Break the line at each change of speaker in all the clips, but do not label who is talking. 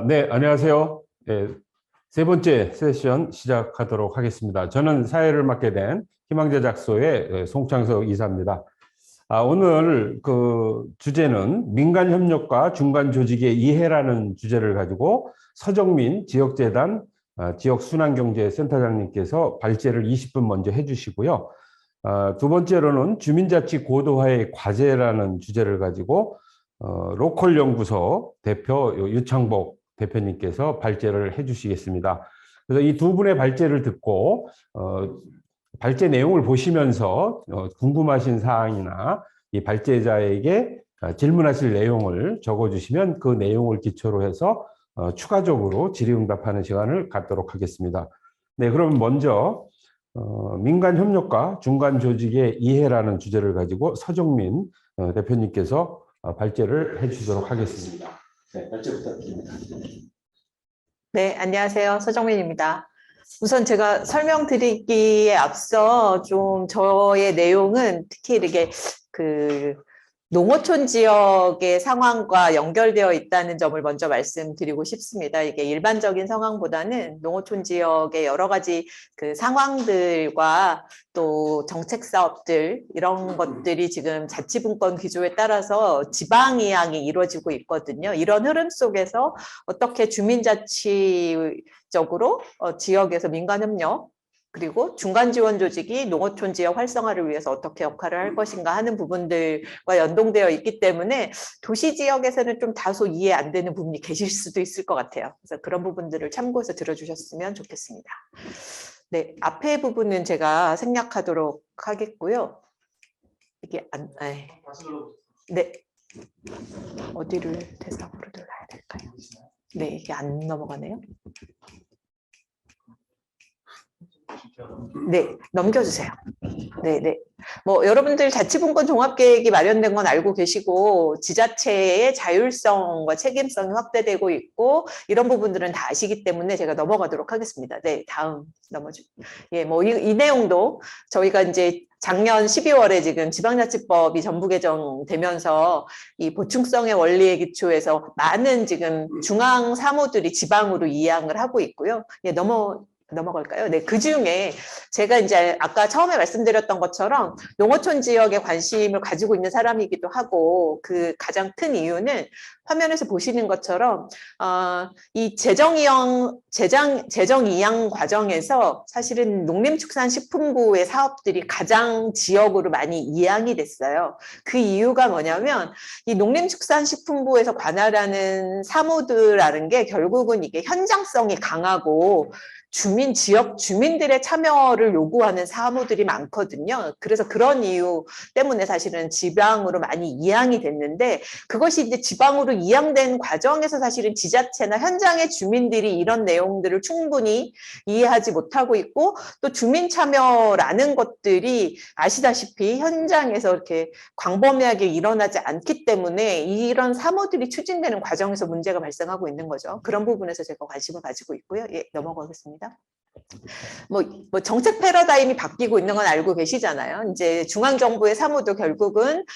네, 안녕하세요. 네, 세 번째 세션 시작하도록 하겠습니다. 저는 사회를 맡게 된 희망제작소의 송창석 이사입니다. 오늘 그 주제는 민간협력과 중간조직의 이해라는 주제를 가지고 서정민 지역재단 지역순환경제센터장님께서 발제를 20분 먼저 해주시고요. 두 번째로는 주민자치 고도화의 과제라는 주제를 가지고 로컬 연구소 대표 유창복 대표님께서 발제를 해주시겠습니다. 그래서 이 두 분의 발제를 듣고 발제 내용을 보시면서 궁금하신 사항이나 이 발제자에게 질문하실 내용을 적어주시면 그 내용을 기초로 해서 추가적으로 질의응답하는 시간을 갖도록 하겠습니다. 네, 그럼 먼저 민간 협력과 중간 조직의 이해라는 주제를 가지고 서정민 대표님께서 발제를 해주시도록 하겠습니다. 네, 발제 부탁드립니다.
네, 안녕하세요. 서정민입니다. 우선 제가 설명드리기에 앞서 좀 저의 내용은 특히 이렇게 농어촌 지역의 상황과 연결되어 있다는 점을 먼저 말씀드리고 싶습니다. 이게 일반적인 상황보다는 농어촌 지역의 여러 가지 그 상황들과 또 정책 사업들 이런 것들이 지금 자치분권 기조에 따라서 지방 이양이 이루어지고 있거든요. 이런 흐름 속에서 어떻게 주민자치적으로 지역에서 민간협력 그리고 중간 지원 조직이 농어촌 지역 활성화를 위해서 어떻게 역할을 할 것인가 하는 부분들과 연동되어 있기 때문에 도시 지역에서는 좀 다소 이해 안 되는 부분이 계실 수도 있을 것 같아요. 그래서 그런 부분들을 참고해서 들어주셨으면 좋겠습니다. 네, 앞에 부분은 제가 생략하도록 하겠고요. 이게 네. 어디를 대상으로 눌러야 될까요? 네, 이게 안 넘어가네요. 네, 넘겨주세요. 네. 뭐 여러분들 자치분권 종합계획이 마련된 건 알고 계시고 지자체의 자율성과 책임성이 확대되고 있고 이런 부분들은 다 아시기 때문에 제가 넘어가도록 하겠습니다. 네, 다음 넘어주. 예, 뭐 이 내용도 저희가 이제 작년 12월에 지금 지방자치법이 전부 개정되면서 이 보충성의 원리에 기초해서 많은 지금 중앙 사무들이 지방으로 이양을 하고 있고요. 예, 넘어갈까요? 네, 그 중에 제가 이제 아까 처음에 말씀드렸던 것처럼 농어촌 지역에 관심을 가지고 있는 사람이기도 하고 그 가장 큰 이유는 화면에서 보시는 것처럼 이 재정 이양 과정에서 사실은 농림축산식품부의 사업들이 가장 지역으로 많이 이양이 됐어요. 그 이유가 뭐냐면 이 농림축산식품부에서 관할하는 사무들이라는 게 결국은 이게 현장성이 강하고 지역 주민들의 참여를 요구하는 사무들이 많거든요. 그래서 그런 이유 때문에 사실은 지방으로 많이 이양이 됐는데 그것이 이제 지방으로 이양된 과정에서 사실은 지자체나 현장의 주민들이 이런 내용들을 충분히 이해하지 못하고 있고 또 주민 참여라는 것들이 아시다시피 현장에서 이렇게 광범위하게 일어나지 않기 때문에 이런 사무들이 추진되는 과정에서 문제가 발생하고 있는 거죠. 그런 부분에서 제가 관심을 가지고 있고요. 예, 넘어가겠습니다. 뭐 정책 패러다임이 바뀌고 있는 건 알고 계시잖아요. 이제 중앙정부의 사무도 결국은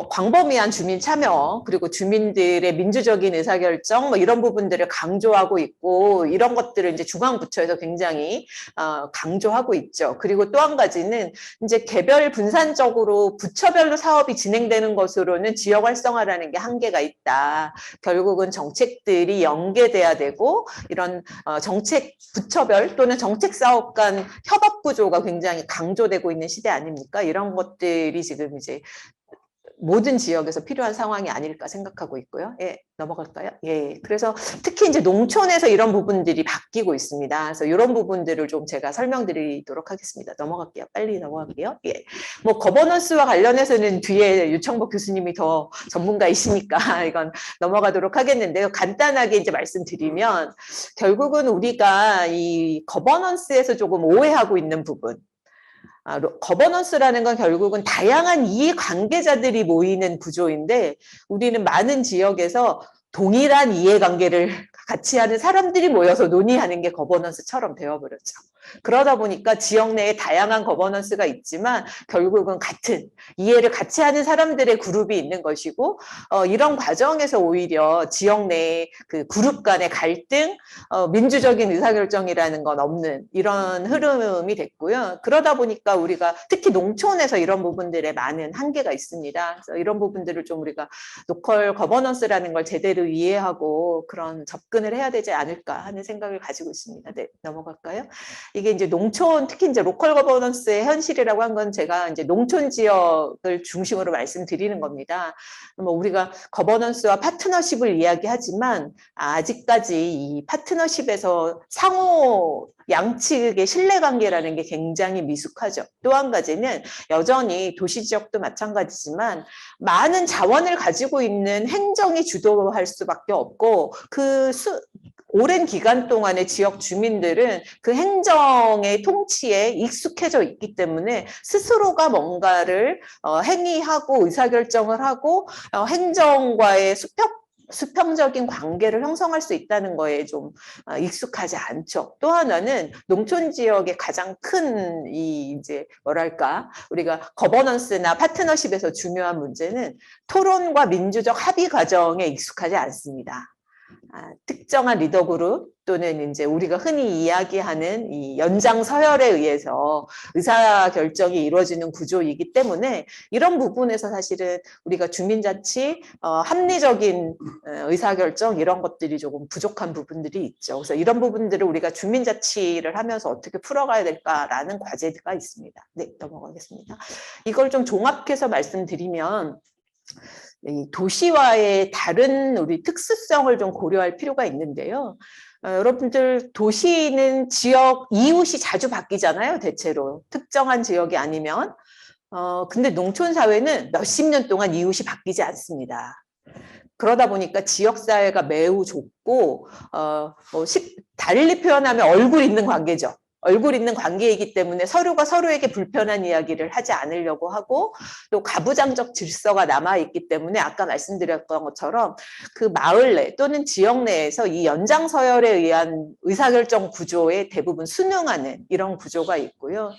광범위한 주민 참여 그리고 주민들의 민주적인 의사결정 뭐 이런 부분들을 강조하고 있고 이런 것들을 이제 중앙부처에서 굉장히 강조하고 있죠. 그리고 또 한 가지는 이제 개별 분산적으로 부처별로 사업이 진행되는 것으로는 지역 활성화라는 게 한계가 있다. 결국은 정책들이 연계돼야 되고 이런 정책 부처별 또는 정책 사업 간 협업 구조가 굉장히 강조되고 있는 시대 아닙니까? 이런 것들이 지금 이제 모든 지역에서 필요한 상황이 아닐까 생각하고 있고요. 예, 넘어갈까요? 예, 그래서 특히 이제 농촌에서 이런 부분들이 바뀌고 있습니다. 그래서 이런 부분들을 좀 제가 설명드리도록 하겠습니다. 넘어갈게요. 빨리 넘어갈게요. 예, 뭐 거버넌스와 관련해서는 뒤에 유청복 교수님이 더 전문가이시니까 이건 넘어가도록 하겠는데요. 간단하게 이제 말씀드리면 결국은 우리가 이 거버넌스에서 조금 오해하고 있는 부분. 거버넌스라는 건 결국은 다양한 이해관계자들이 모이는 구조인데 우리는 많은 지역에서 동일한 이해관계를 같이 하는 사람들이 모여서 논의하는 게 거버넌스처럼 되어버렸죠. 그러다 보니까 지역 내에 다양한 거버넌스가 있지만 결국은 같은 이해를 같이 하는 사람들의 그룹이 있는 것이고 이런 과정에서 오히려 지역 내의 그 그룹 간의 갈등, 민주적인 의사결정이라는 건 없는 이런 흐름이 됐고요. 그러다 보니까 우리가 특히 농촌에서 이런 부분들에 많은 한계가 있습니다. 그래서 이런 부분들을 좀 우리가 로컬 거버넌스라는 걸 제대로 이해하고 그런 접근을 해야 되지 않을까 하는 생각을 가지고 있습니다. 네, 넘어갈까요? 이게 이제 농촌, 특히 이제 로컬 거버넌스의 현실이라고 한 건 제가 이제 농촌 지역을 중심으로 말씀드리는 겁니다. 뭐 우리가 거버넌스와 파트너십을 이야기하지만 아직까지 이 파트너십에서 상호 양측의 신뢰관계라는 게 굉장히 미숙하죠. 또 한 가지는 여전히 도시 지역도 마찬가지지만 많은 자원을 가지고 있는 행정이 주도할 수밖에 없고 오랜 기간 동안에 지역 주민들은 그 행정의 통치에 익숙해져 있기 때문에 스스로가 뭔가를 행위하고 의사결정을 하고 행정과의 수평적인 관계를 형성할 수 있다는 거에 좀 익숙하지 않죠. 또 하나는 농촌 지역의 가장 큰 이제 뭐랄까 우리가 거버넌스나 파트너십에서 중요한 문제는 토론과 민주적 합의 과정에 익숙하지 않습니다. 특정한 리더 그룹 또는 이제 우리가 흔히 이야기하는 이 연장 서열에 의해서 의사 결정이 이루어지는 구조이기 때문에 이런 부분에서 사실은 우리가 주민자치, 합리적인 의사 결정 이런 것들이 조금 부족한 부분들이 있죠. 그래서 이런 부분들을 우리가 주민자치를 하면서 어떻게 풀어가야 될까라는 과제가 있습니다. 네, 넘어가겠습니다. 이걸 좀 종합해서 말씀드리면. 이 도시와의 다른 우리 특수성을 좀 고려할 필요가 있는데요. 여러분들 도시는 지역 이웃이 자주 바뀌잖아요. 대체로 특정한 지역이 아니면 근데 농촌 사회는 몇십 년 동안 이웃이 바뀌지 않습니다. 그러다 보니까 지역사회가 매우 좁고 달리 표현하면 얼굴 있는 관계죠. 얼굴 있는 관계이기 때문에 서로가 서로에게 불편한 이야기를 하지 않으려고 하고 또 가부장적 질서가 남아있기 때문에 아까 말씀드렸던 것처럼 그 마을 내 또는 지역 내에서 이 연장서열에 의한 의사결정 구조에 대부분 순응하는 이런 구조가 있고요.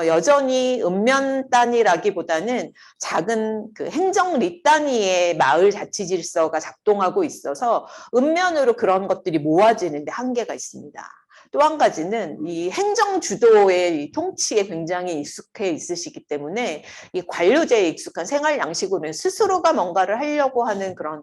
여전히 읍면 단위라기보다는 작은 그 행정 리 단위의 마을 자치 질서가 작동하고 있어서 읍면으로 그런 것들이 모아지는데 한계가 있습니다. 또 한 가지는 이 행정 주도의 이 통치에 굉장히 익숙해 있으시기 때문에 이 관료제에 익숙한 생활 양식으로는 스스로가 뭔가를 하려고 하는 그런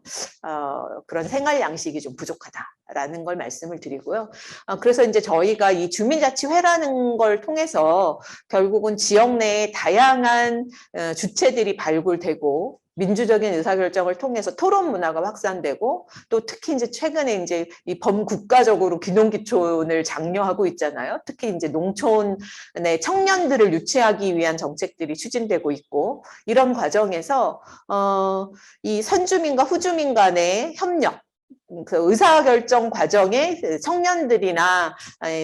생활 양식이 좀 부족하다라는 걸 말씀을 드리고요. 그래서 이제 저희가 이 주민자치회라는 걸 통해서 결국은 지역 내에 다양한 주체들이 발굴되고 민주적인 의사결정을 통해서 토론 문화가 확산되고 또 특히 이제 최근에 이제 이 범국가적으로 귀농귀촌을 장려하고 있잖아요. 특히 이제 농촌의 청년들을 유치하기 위한 정책들이 추진되고 있고 이런 과정에서 이 선주민과 후주민 간의 협력 그 의사결정 과정에 청년들이나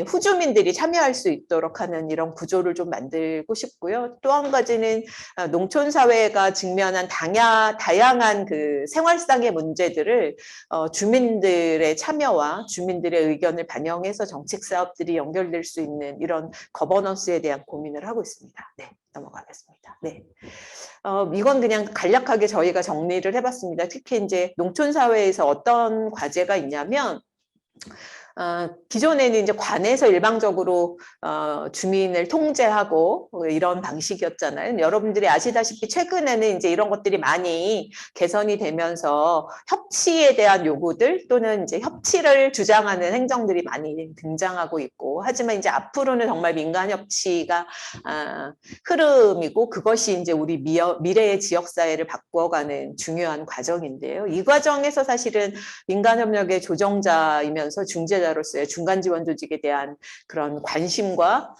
후주민들이 참여할 수 있도록 하는 이런 구조를 좀 만들고 싶고요. 또 한 가지는 농촌 사회가 직면한 다양한 그 생활상의 문제들을 주민들의 참여와 주민들의 의견을 반영해서 정책 사업들이 연결될 수 있는 이런 거버넌스에 대한 고민을 하고 있습니다. 네, 넘어가겠습니다. 네. 이건 그냥 간략하게 저희가 정리를 해봤습니다. 특히 이제 농촌 사회에서 어떤 과제가 있냐면 기존에는 이제 관에서 일방적으로 주민을 통제하고 이런 방식이었잖아요. 여러분들이 아시다시피 최근에는 이제 이런 것들이 많이 개선이 되면서 협치에 대한 요구들 또는 이제 협치를 주장하는 행정들이 많이 등장하고 있고 하지만 이제 앞으로는 정말 민간 협치가 흐름이고 그것이 이제 우리 미래의 지역사회를 바꿔가는 중요한 과정인데요. 이 과정에서 사실은 민간 협력의 조정자이면서 중재자 당사자로서의 중간 지원 조직에 대한 그런 관심과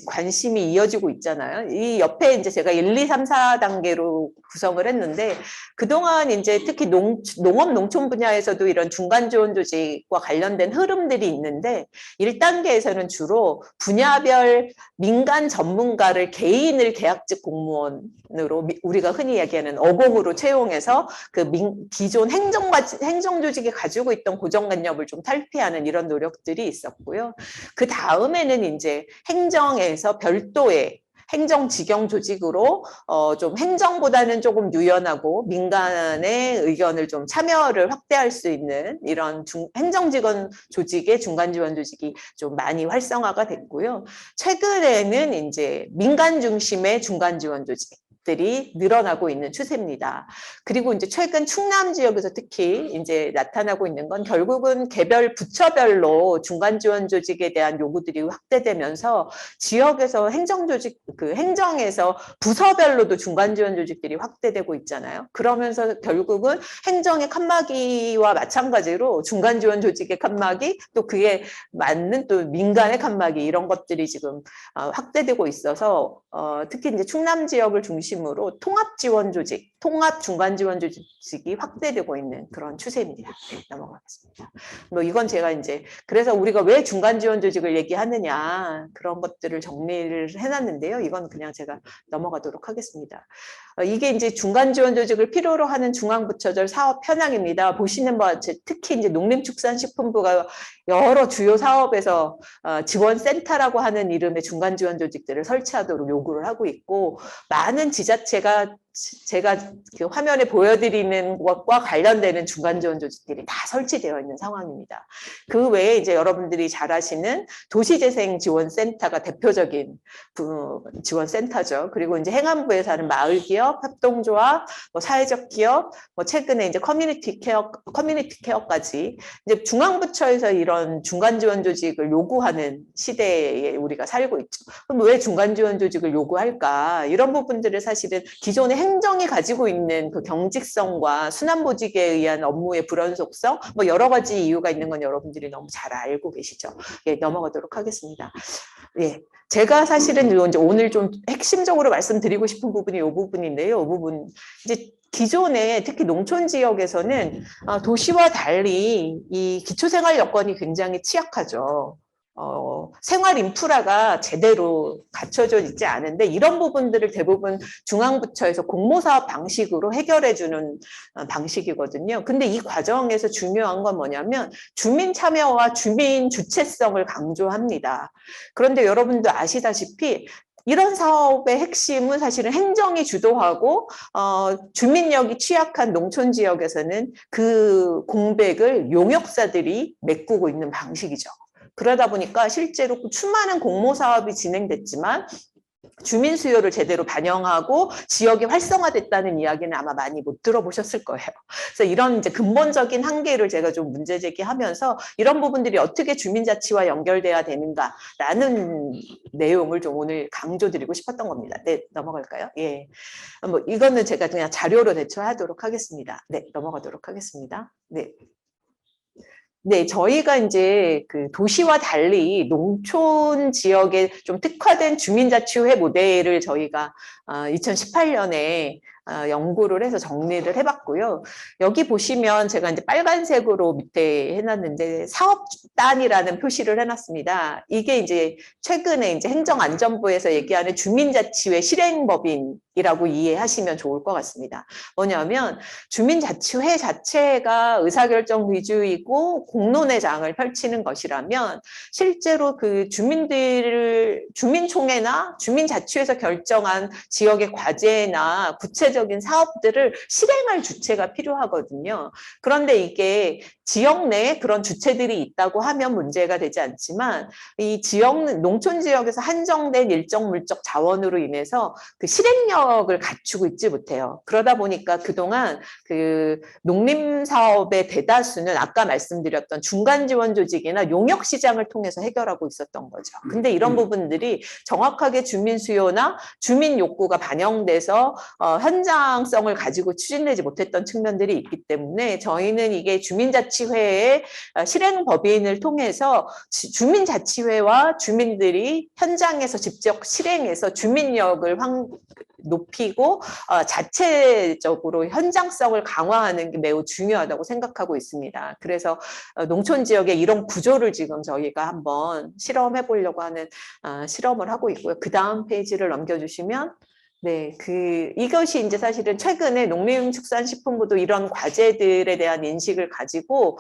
관심이 이어지고 있잖아요. 이 옆에 이제 제가 1, 2, 3, 4단계로 구성을 했는데 그동안 이제 특히 농업 농촌 분야에서도 이런 중간 지원 조직과 관련된 흐름들이 있는데 1단계에서는 주로 분야별 민간 전문가를 개인을 계약직 공무원으로 우리가 흔히 얘기하는 어공으로 채용해서 그 기존 행정 조직이 가지고 있던 고정관념을 좀 탈피하는 이런 노력들이 있었고요. 그 다음에는 이제 행정에서 별도의 행정직영 조직으로 좀 행정보다는 조금 유연하고 민간의 의견을 좀 참여를 확대할 수 있는 이런 행정직원 조직의 중간 지원 조직이 좀 많이 활성화가 됐고요. 최근에는 이제 민간 중심의 중간 지원 조직 들이 늘어나고 있는 추세입니다. 그리고 이제 최근 충남 지역에서 특히 이제 나타나고 있는 건 결국은 개별 부처별로 중간 지원 조직에 대한 요구들이 확대되면서 지역에서 행정에서 부서별로도 중간 지원 조직들이 확대되고 있잖아요. 그러면서 결국은 행정의 칸막이와 마찬가지로 중간 지원 조직의 칸막이 또 그에 맞는 또 민간의 칸막이 이런 것들이 지금 확대되고 있어서 특히 이제 충남 지역을 중심으로 통합 지원 조직, 통합 중간 지원 조직이 확대되고 있는 그런 추세입니다. 네, 넘어가겠습니다. 뭐 이건 제가 이제 그래서 우리가 왜 중간 지원 조직을 얘기하느냐 그런 것들을 정리를 해놨는데요. 이건 그냥 제가 넘어가도록 하겠습니다. 이게 이제 중간 지원 조직을 필요로 하는 중앙부처별 사업 현황입니다. 보시는 바와 같이 특히 이제 농림축산식품부가 여러 주요 사업에서 지원센터라고 하는 이름의 중간 지원 조직들을 설치하도록 요구를 하고 있고 많은 지자체가 제가 그 화면에 보여드리는 것과 관련되는 중간 지원 조직들이 다 설치되어 있는 상황입니다. 그 외에 이제 여러분들이 잘 아시는 도시재생지원센터가 대표적인 지원센터죠. 그리고 이제 행안부에서 하는 마을기업, 협동조합, 뭐 사회적 기업, 뭐 최근에 이제 커뮤니티 케어까지 이제 중앙부처에서 이런 중간 지원 조직을 요구하는 시대에 우리가 살고 있죠. 그럼 왜 중간 지원 조직을 요구할까? 이런 부분들을 사실은 기존의 행정이 가지고 있는 그 경직성과 순환보직에 의한 업무의 불연속성, 뭐 여러 가지 이유가 있는 건 여러분들이 너무 잘 알고 계시죠. 예, 넘어가도록 하겠습니다. 예, 제가 사실은 이제 오늘 좀 핵심적으로 말씀드리고 싶은 부분이 이 부분인데요. 이 부분 이제 기존에 특히 농촌 지역에서는 도시와 달리 이 기초생활 여건이 굉장히 취약하죠. 생활 인프라가 제대로 갖춰져 있지 않은데 이런 부분들을 대부분 중앙부처에서 공모사업 방식으로 해결해주는 방식이거든요. 근데 이 과정에서 중요한 건 뭐냐면 주민 참여와 주민 주체성을 강조합니다. 그런데 여러분도 아시다시피 이런 사업의 핵심은 사실은 행정이 주도하고 주민력이 취약한 농촌 지역에서는 그 공백을 용역사들이 메꾸고 있는 방식이죠. 그러다 보니까 실제로 수많은 공모 사업이 진행됐지만 주민 수요를 제대로 반영하고 지역이 활성화됐다는 이야기는 아마 많이 못 들어보셨을 거예요. 그래서 이런 이제 근본적인 한계를 제가 좀 문제 제기하면서 이런 부분들이 어떻게 주민자치와 연결돼야 되는가라는 내용을 좀 오늘 강조드리고 싶었던 겁니다. 네, 넘어갈까요? 예. 뭐 이거는 제가 그냥 자료로 대처하도록 하겠습니다. 네, 넘어가도록 하겠습니다. 네. 네, 저희가 이제 그 도시와 달리 농촌 지역에 좀 특화된 주민자치회 모델을 저희가 2018년에 연구를 해서 정리를 해봤고요. 여기 보시면 제가 이제 빨간색으로 밑에 해놨는데 사업단이라는 표시를 해놨습니다. 이게 이제 최근에 이제 행정안전부에서 얘기하는 주민자치회 실행법인이라고 이해하시면 좋을 것 같습니다. 뭐냐면 주민자치회 자체가 의사결정 위주이고 공론의 장을 펼치는 것이라면 실제로 그 주민총회나 주민자치회에서 결정한 지역의 과제나 구체적인 사업들을 실행할 주체가 필요하거든요. 그런데 이게 지역 내에 그런 주체들이 있다고 하면 문제가 되지 않지만 이 농촌 지역에서 한정된 일정 물적 자원으로 인해서 그 실행력을 갖추고 있지 못해요. 그러다 보니까 그동안 그 농림 사업의 대다수는 아까 말씀드렸던 중간 지원 조직이나 용역 시장을 통해서 해결하고 있었던 거죠. 근데 이런 부분들이 정확하게 주민 수요나 주민 욕구가 반영돼서 현장성을 가지고 추진되지 못했던 측면들이 있기 때문에 저희는 이게 주민자치회의 실행법인을 통해서 주민자치회와 주민들이 현장에서 직접 실행해서 주민력을 높이고 자체적으로 현장성을 강화하는 게 매우 중요하다고 생각하고 있습니다. 그래서 농촌 지역의 이런 구조를 지금 저희가 한번 실험해 보려고 하는 실험을 하고 있고요. 그 다음 페이지를 넘겨주시면 네, 이것이 이제 사실은 최근에 농림축산식품부도 이런 과제들에 대한 인식을 가지고,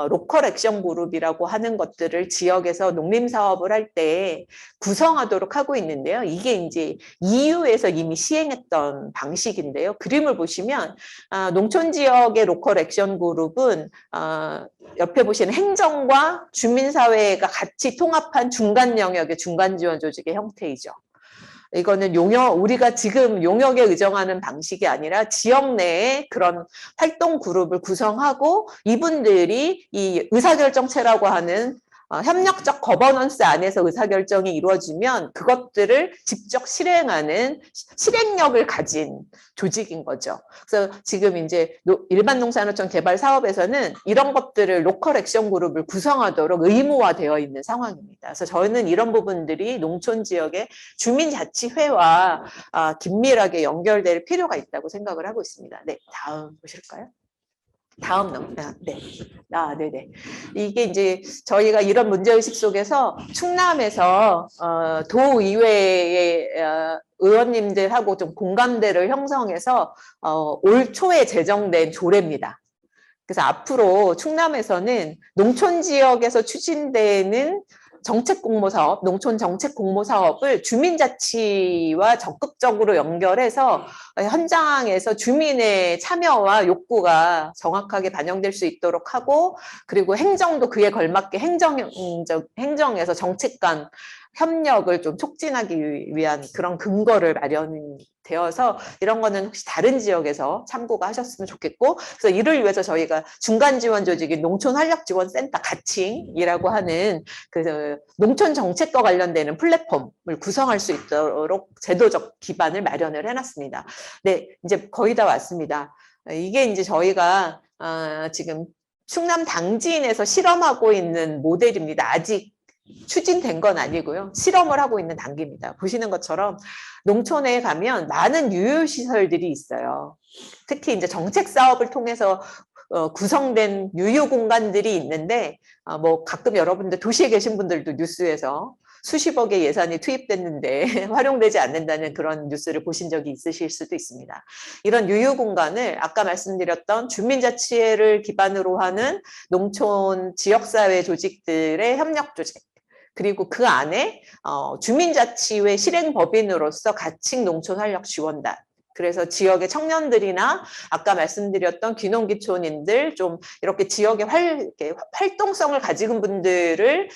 로컬 액션 그룹이라고 하는 것들을 지역에서 농림사업을 할 때 구성하도록 하고 있는데요. 이게 이제 EU에서 이미 시행했던 방식인데요. 그림을 보시면, 농촌 지역의 로컬 액션 그룹은, 옆에 보시는 행정과 주민사회가 같이 통합한 중간 영역의 중간 지원 조직의 형태이죠. 이거는 우리가 지금 용역에 의존하는 방식이 아니라 지역 내에 그런 활동 그룹을 구성하고 이분들이 이 의사결정체라고 하는 협력적 거버넌스 안에서 의사결정이 이루어지면 그것들을 직접 실행하는 실행력을 가진 조직인 거죠. 그래서 지금 이제 일반 농산어촌 개발 사업에서는 이런 것들을 로컬 액션 그룹을 구성하도록 의무화되어 있는 상황입니다. 그래서 저희는 이런 부분들이 농촌 지역의 주민자치회와 긴밀하게 연결될 필요가 있다고 생각을 하고 있습니다. 네, 다음 보실까요? 네. 네네. 이게 이제 저희가 이런 문제의식 속에서 충남에서 도의회의 의원님들하고 좀 공감대를 형성해서 올 초에 제정된 조례입니다. 그래서 앞으로 충남에서는 농촌 지역에서 추진되는 정책 공모 사업, 농촌 정책 공모 사업을 주민자치와 적극적으로 연결해서 현장에서 주민의 참여와 욕구가 정확하게 반영될 수 있도록 하고, 그리고 행정도 그에 걸맞게 행정에서 정책 간 협력을 좀 촉진하기 위한 그런 근거를 마련되어서 이런 거는 혹시 다른 지역에서 참고가 하셨으면 좋겠고, 그래서 이를 위해서 저희가 중간 지원 조직인 농촌활력지원센터 가칭이라고 하는 그 농촌 정책과 관련되는 플랫폼을 구성할 수 있도록 제도적 기반을 마련을 해놨습니다. 네, 이제 거의 다 왔습니다. 이게 이제 저희가 지금 충남 당진에서 실험하고 있는 모델입니다. 아직 추진된 건 아니고요. 실험을 하고 있는 단계입니다. 보시는 것처럼 농촌에 가면 많은 유휴시설들이 있어요. 특히 이제 정책 사업을 통해서 구성된 유휴 공간들이 있는데, 뭐 가끔 여러분들 도시에 계신 분들도 뉴스에서 수십억의 예산이 투입됐는데 활용되지 않는다는 그런 뉴스를 보신 적이 있으실 수도 있습니다. 이런 유휴 공간을 아까 말씀드렸던 주민자치회를 기반으로 하는 농촌 지역사회 조직들의 협력 조직, 그리고 그 안에 주민자치회 실행법인으로서 가칭 농촌활력지원단, 그래서 지역의 청년들이나 아까 말씀드렸던 귀농귀촌인들 좀 이렇게 지역의 활동성을 가진 분들을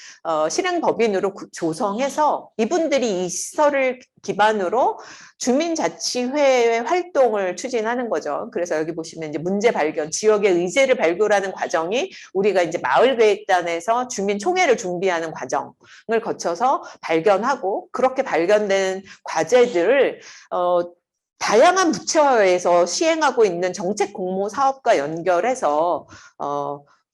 실행법인으로 조성해서 이분들이 이 시설을 기반으로 주민자치회의 활동을 추진하는 거죠. 그래서 여기 보시면 이제 문제 발견, 지역의 의제를 발굴하는 과정이 우리가 이제 마을계획단에서 주민총회를 준비하는 과정을 거쳐서 발견하고, 그렇게 발견된 과제들을 다양한 부처에서 시행하고 있는 정책 공모 사업과 연결해서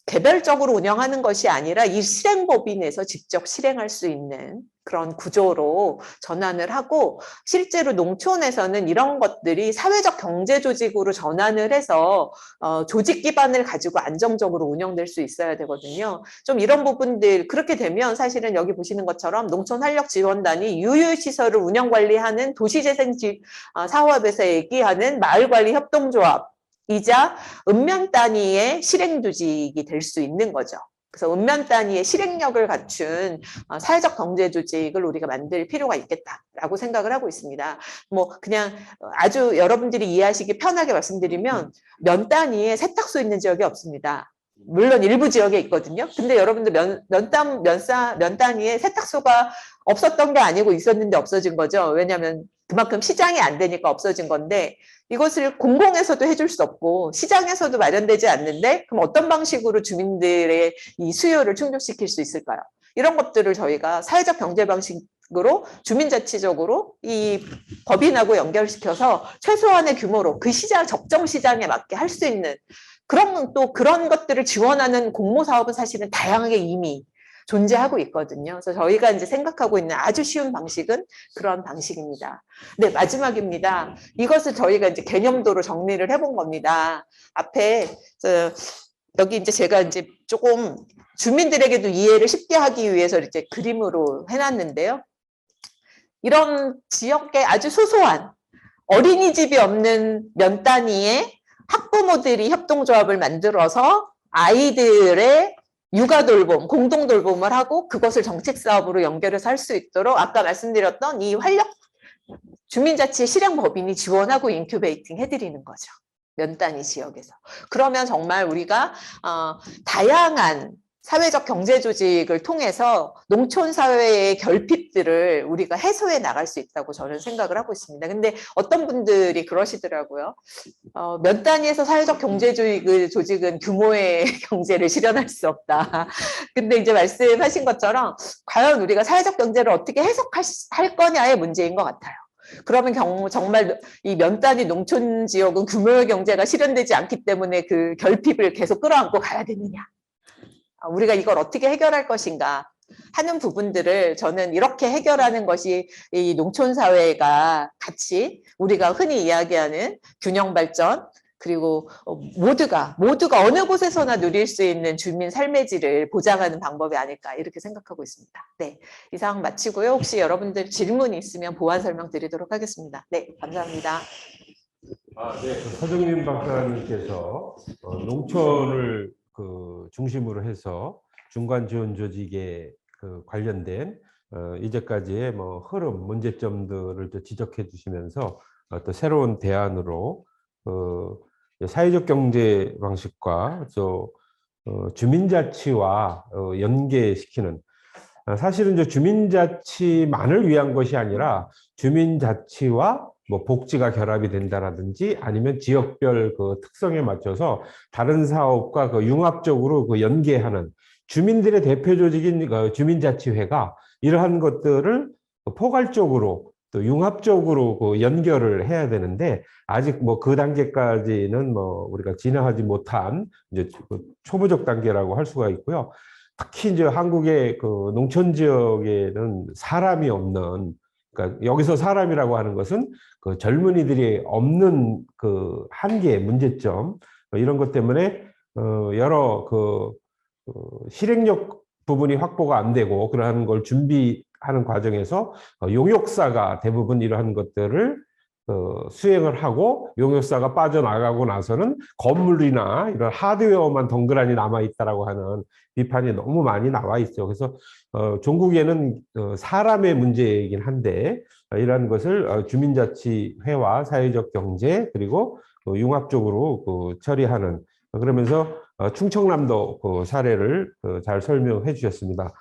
개별적으로 운영하는 것이 아니라 이 실행법인에서 직접 실행할 수 있는 그런 구조로 전환을 하고, 실제로 농촌에서는 이런 것들이 사회적 경제 조직으로 전환을 해서 조직 기반을 가지고 안정적으로 운영될 수 있어야 되거든요. 좀 이런 부분들, 그렇게 되면 사실은 여기 보시는 것처럼 농촌활력지원단이 유휴시설을 운영관리하는 도시재생 사업에서 얘기하는 마을관리협동조합 이자 읍면 단위의 실행 조직이 될 수 있는 거죠. 그래서 읍면 단위의 실행력을 갖춘 사회적 경제 조직을 우리가 만들 필요가 있겠다라고 생각을 하고 있습니다. 뭐 그냥 아주 여러분들이 이해하시기 편하게 말씀드리면 면 단위의 세탁소 있는 지역이 없습니다. 물론 일부 지역에 있거든요. 근데 여러분들 면 단위의 세탁소가 없었던 게 아니고 있었는데 없어진 거죠. 왜냐하면 그만큼 시장이 안 되니까 없어진 건데, 이것을 공공에서도 해줄 수 없고 시장에서도 마련되지 않는데 그럼 어떤 방식으로 주민들의 이 수요를 충족시킬 수 있을까요? 이런 것들을 저희가 사회적 경제 방식 주민자치적으로 이 법인하고 연결시켜서 최소한의 규모로 그 시장, 적정 시장에 맞게 할 수 있는 그런 것들을 지원하는 공모 사업은 사실은 다양하게 이미 존재하고 있거든요. 그래서 저희가 이제 생각하고 있는 아주 쉬운 방식은 그런 방식입니다. 네, 마지막입니다. 이것을 저희가 이제 개념도로 정리를 해본 겁니다. 앞에 여기 이제 제가 이제 조금 주민들에게도 이해를 쉽게 하기 위해서 이제 그림으로 해놨는데요. 이런 지역에 아주 소소한 어린이집이 없는 면 단위의 학부모들이 협동조합을 만들어서 아이들의 육아 돌봄, 공동 돌봄을 하고 그것을 정책 사업으로 연결해서 할 수 있도록 아까 말씀드렸던 이 주민자치 실행법인이 지원하고 인큐베이팅 해드리는 거죠. 면 단위 지역에서. 그러면 정말 우리가 다양한 사회적 경제 조직을 통해서 농촌 사회의 결핍들을 우리가 해소해 나갈 수 있다고 저는 생각을 하고 있습니다. 근데 어떤 분들이 그러시더라고요. 면 단위에서 사회적 경제 조직은 규모의 경제를 실현할 수 없다. 근데 이제 말씀하신 것처럼 과연 우리가 사회적 경제를 어떻게 해석할 거냐의 문제인 것 같아요. 그러면 정말 이 면 단위 농촌 지역은 규모의 경제가 실현되지 않기 때문에 그 결핍을 계속 끌어안고 가야 되느냐. 우리가 이걸 어떻게 해결할 것인가 하는 부분들을 저는 이렇게 해결하는 것이 이 농촌 사회가 같이 우리가 흔히 이야기하는 균형 발전 그리고 모두가 어느 곳에서나 누릴 수 있는 주민 삶의 질을 보장하는 방법이 아닐까 이렇게 생각하고 있습니다. 네, 이상 마치고요. 혹시 여러분들 질문이 있으면 보완 설명 드리도록 하겠습니다. 네, 감사합니다.
네. 서정민 박사님께서 농촌을 중심으로 해서 중간 지원 조직에 관련된 이제까지의 흐름, 문제점들을 또 지적해 주시면서 또 새로운 대안으로 사회적 경제 방식과 주민자치와 연계시키는 사실은 주민자치만을 위한 것이 아니라 주민자치와 복지가 결합이 된다라든지 아니면 지역별 특성에 맞춰서 다른 사업과 융합적으로 연계하는 주민들의 대표 조직인 주민자치회가 이러한 것들을 포괄적으로 또 융합적으로 연결을 해야 되는데 아직 그 단계까지는 우리가 진행하지 못한 이제 초보적 단계라고 할 수가 있고요. 특히 이제 한국의 농촌 지역에는 사람이 없는 그러니까 여기서 사람이라고 하는 것은 젊은이들이 없는 한계, 문제점 이런 것 때문에 여러 실행력 부분이 확보가 안 되고 그러한 걸 준비하는 과정에서 용역사가 대부분 이러한 것들을 수행을 하고 용역사가 빠져나가고 나서는 건물이나 이런 하드웨어만 덩그러니 남아있다라고 하는 비판이 너무 많이 나와 있어요. 그래서 종국에는 사람의 문제이긴 한데 이러한 것을 주민자치회와 사회적 경제 그리고 융합적으로 처리하는 그러면서 충청남도 사례를 잘 설명해 주셨습니다.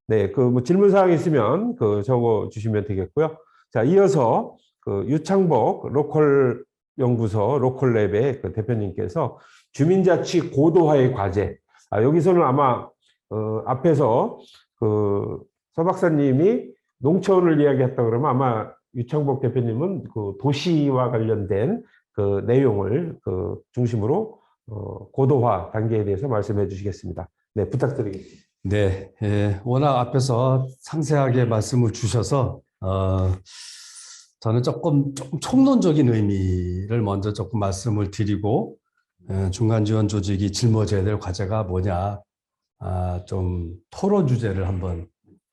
네, 질문사항 있으면 적어 주시면 되겠고요. 자, 이어서 유창복 로컬 연구소 로컬랩의 대표님께서 주민자치 고도화의 과제. 여기서는 아마 앞에서 서 박사님이 농촌을 이야기했다 그러면 아마 유창복 대표님은 도시와 관련된 내용을 중심으로 고도화 단계에 대해서 말씀해 주시겠습니다. 네, 부탁드리겠습니다.
네, 워낙 앞에서 상세하게 말씀을 주셔서 저는 조금 총론적인 의미를 먼저 조금 말씀을 드리고 중간 지원 조직이 짊어져야 될 과제가 뭐냐 좀 토론 주제를 한번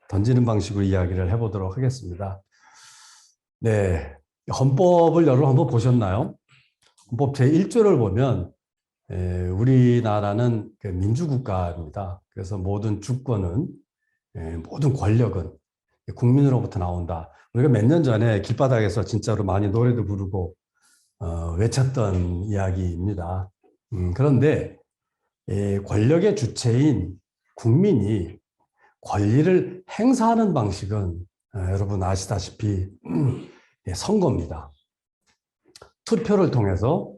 던지는 방식으로 이야기를 해보도록 하겠습니다. 네, 헌법을 여러분 한번 보셨나요? 헌법 제1조를 보면 우리나라는 민주국가입니다. 그래서 모든 주권은 모든 권력은 국민으로부터 나온다. 우리가 몇 년 전에 길바닥에서 진짜로 많이 노래도 부르고 외쳤던 이야기입니다. 그런데 권력의 주체인 국민이 권리를 행사하는 방식은 여러분 아시다시피 선거입니다. 투표를 통해서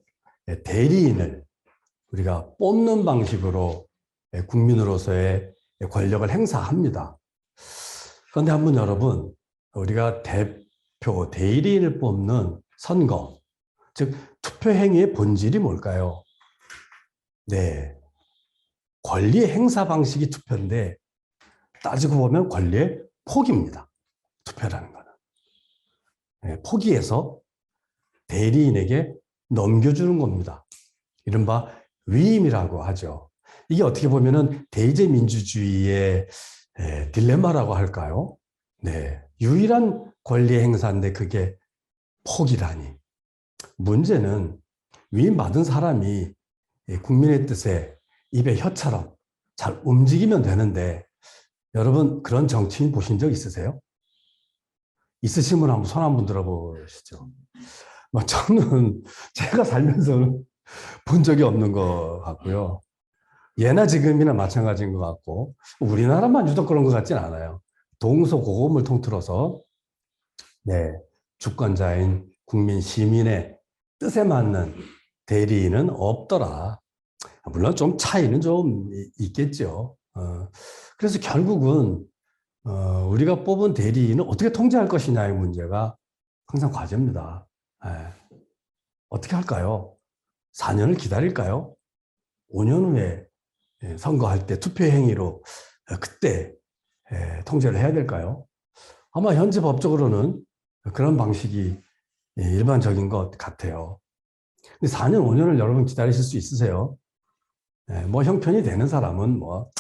대리인을 우리가 뽑는 방식으로 국민으로서의 권력을 행사합니다. 그런데 한번 여러분 우리가 대표, 대리인을 뽑는 선거, 즉 투표 행위의 본질이 뭘까요? 네, 권리의 행사 방식이 투표인데 따지고 보면 권리의 포기입니다. 투표라는 거는. 네, 포기해서 대리인에게 넘겨주는 겁니다. 이른바 위임이라고 하죠. 이게 어떻게 보면은 대의제 민주주의의 딜레마라고 할까요? 네, 유일한 권리 행사인데 그게 포기라니. 문제는 위임받은 사람이 국민의 뜻에 입에 혀처럼 잘 움직이면 되는데 여러분 그런 정치인 보신 적 있으세요? 있으신 분 한번 손 한번 들어보시죠. 저는 제가 살면서 본 적이 없는 것 같고요. 예나 지금이나 마찬가지인 것 같고 우리나라만 유독 그런 것 같진 않아요. 동서고금을 통틀어서 네, 주권자인 국민 시민의 뜻에 맞는 대리인은 없더라. 물론 좀 차이는 좀 있겠죠. 그래서 결국은 우리가 뽑은 대리인을 어떻게 통제할 것이냐의 문제가 항상 과제입니다. 어떻게 할까요? 4년을 기다릴까요? 5년 후에 선거할 때 투표 행위로 그때 통제를 해야 될까요? 아마 현재 법적으로는 그런 방식이 일반적인 것 같아요. 근데 4년, 5년을 여러분 기다리실 수 있으세요? 뭐 형편이 되는 사람은 뭐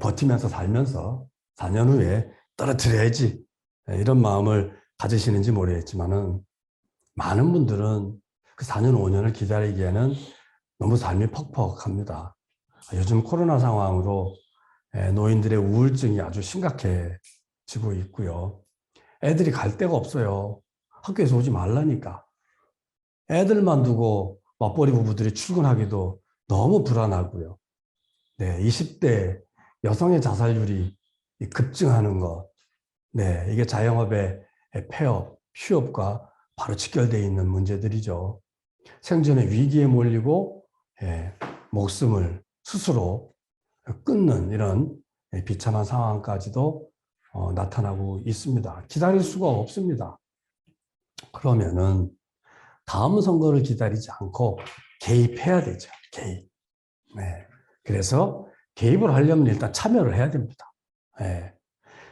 버티면서 살면서 4년 후에 떨어뜨려야지 이런 마음을 가지시는지 모르겠지만은 많은 분들은 그 4년, 5년을 기다리기에는 너무 삶이 퍽퍽합니다. 요즘 코로나 상황으로 노인들의 우울증이 아주 심각해지고 있고요. 애들이 갈 데가 없어요. 학교에서 오지 말라니까. 애들만 두고 맞벌이 부부들이 출근하기도 너무 불안하고요. 네, 20대 여성의 자살률이 급증하는 것. 네, 이게 자영업의 폐업, 휴업과 바로 직결되어 있는 문제들이죠. 생존의 위기에 몰리고 목숨을 스스로 끊는 이런 비참한 상황까지도 나타나고 있습니다. 기다릴 수가 없습니다. 그러면은 다음 선거를 기다리지 않고 개입해야 되죠. 개입. 네. 그래서 개입을 하려면 일단 참여를 해야 됩니다. 네.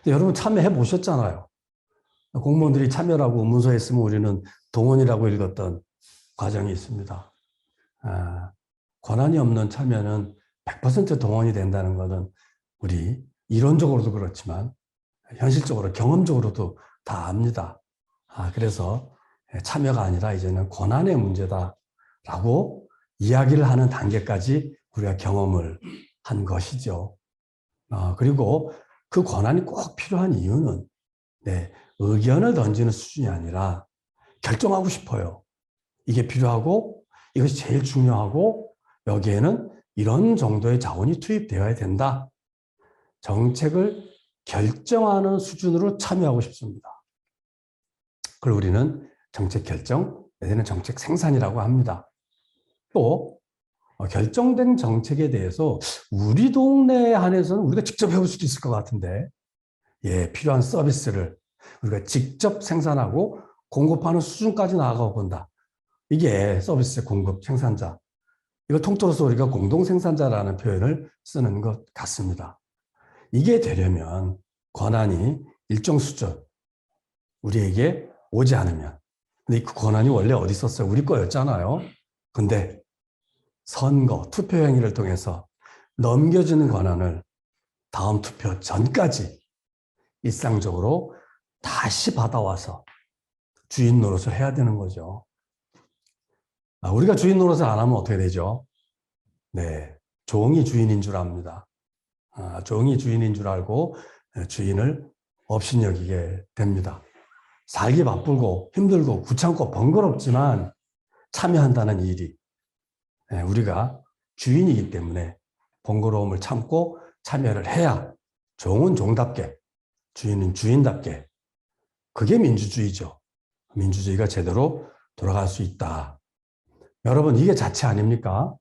여러분 참여해 보셨잖아요. 공무원들이 참여라고 문서에 쓰면 우리는 동원이라고 읽었던 과정이 있습니다. 권한이 없는 참여는 100% 동원이 된다는 것은 우리 이론적으로도 그렇지만 현실적으로 경험적으로도 다 압니다. 그래서 참여가 아니라 이제는 권한의 문제다라고 이야기를 하는 단계까지 우리가 경험을 한 것이죠. 그리고 그 권한이 꼭 필요한 이유는 의견을 던지는 수준이 아니라 결정하고 싶어요. 이게 필요하고 이것이 제일 중요하고 여기에는 이런 정도의 자원이 투입되어야 된다. 정책을 결정하는 수준으로 참여하고 싶습니다. 그걸 우리는 정책 결정, 내지는 정책 생산이라고 합니다. 또 결정된 정책에 대해서 우리 동네에 한해서는 우리가 직접 해볼 수도 있을 것 같은데 필요한 서비스를 우리가 직접 생산하고 공급하는 수준까지 나아가고 본다. 이게 서비스 공급 생산자. 이거 통틀어서 우리가 공동생산자라는 표현을 쓰는 것 같습니다. 이게 되려면 권한이 일정 수준 우리에게 오지 않으면 근데 그 권한이 원래 어디 있었어요? 우리 거였잖아요. 근데 선거, 투표 행위를 통해서 넘겨주는 권한을 다음 투표 전까지 일상적으로 다시 받아와서 주인 노릇을 해야 되는 거죠. 우리가 주인 노릇을 안 하면 어떻게 되죠? 네, 종이 주인인 줄 압니다. 종이 주인인 줄 알고 주인을 업신여기게 됩니다. 살기 바쁘고 힘들고 귀찮고 번거롭지만 참여한다는 일이 우리가 주인이기 때문에 번거로움을 참고 참여를 해야 종은 종답게 주인은 주인답게 그게 민주주의죠. 민주주의가 제대로 돌아갈 수 있다. 여러분 이게 자체 아닙니까?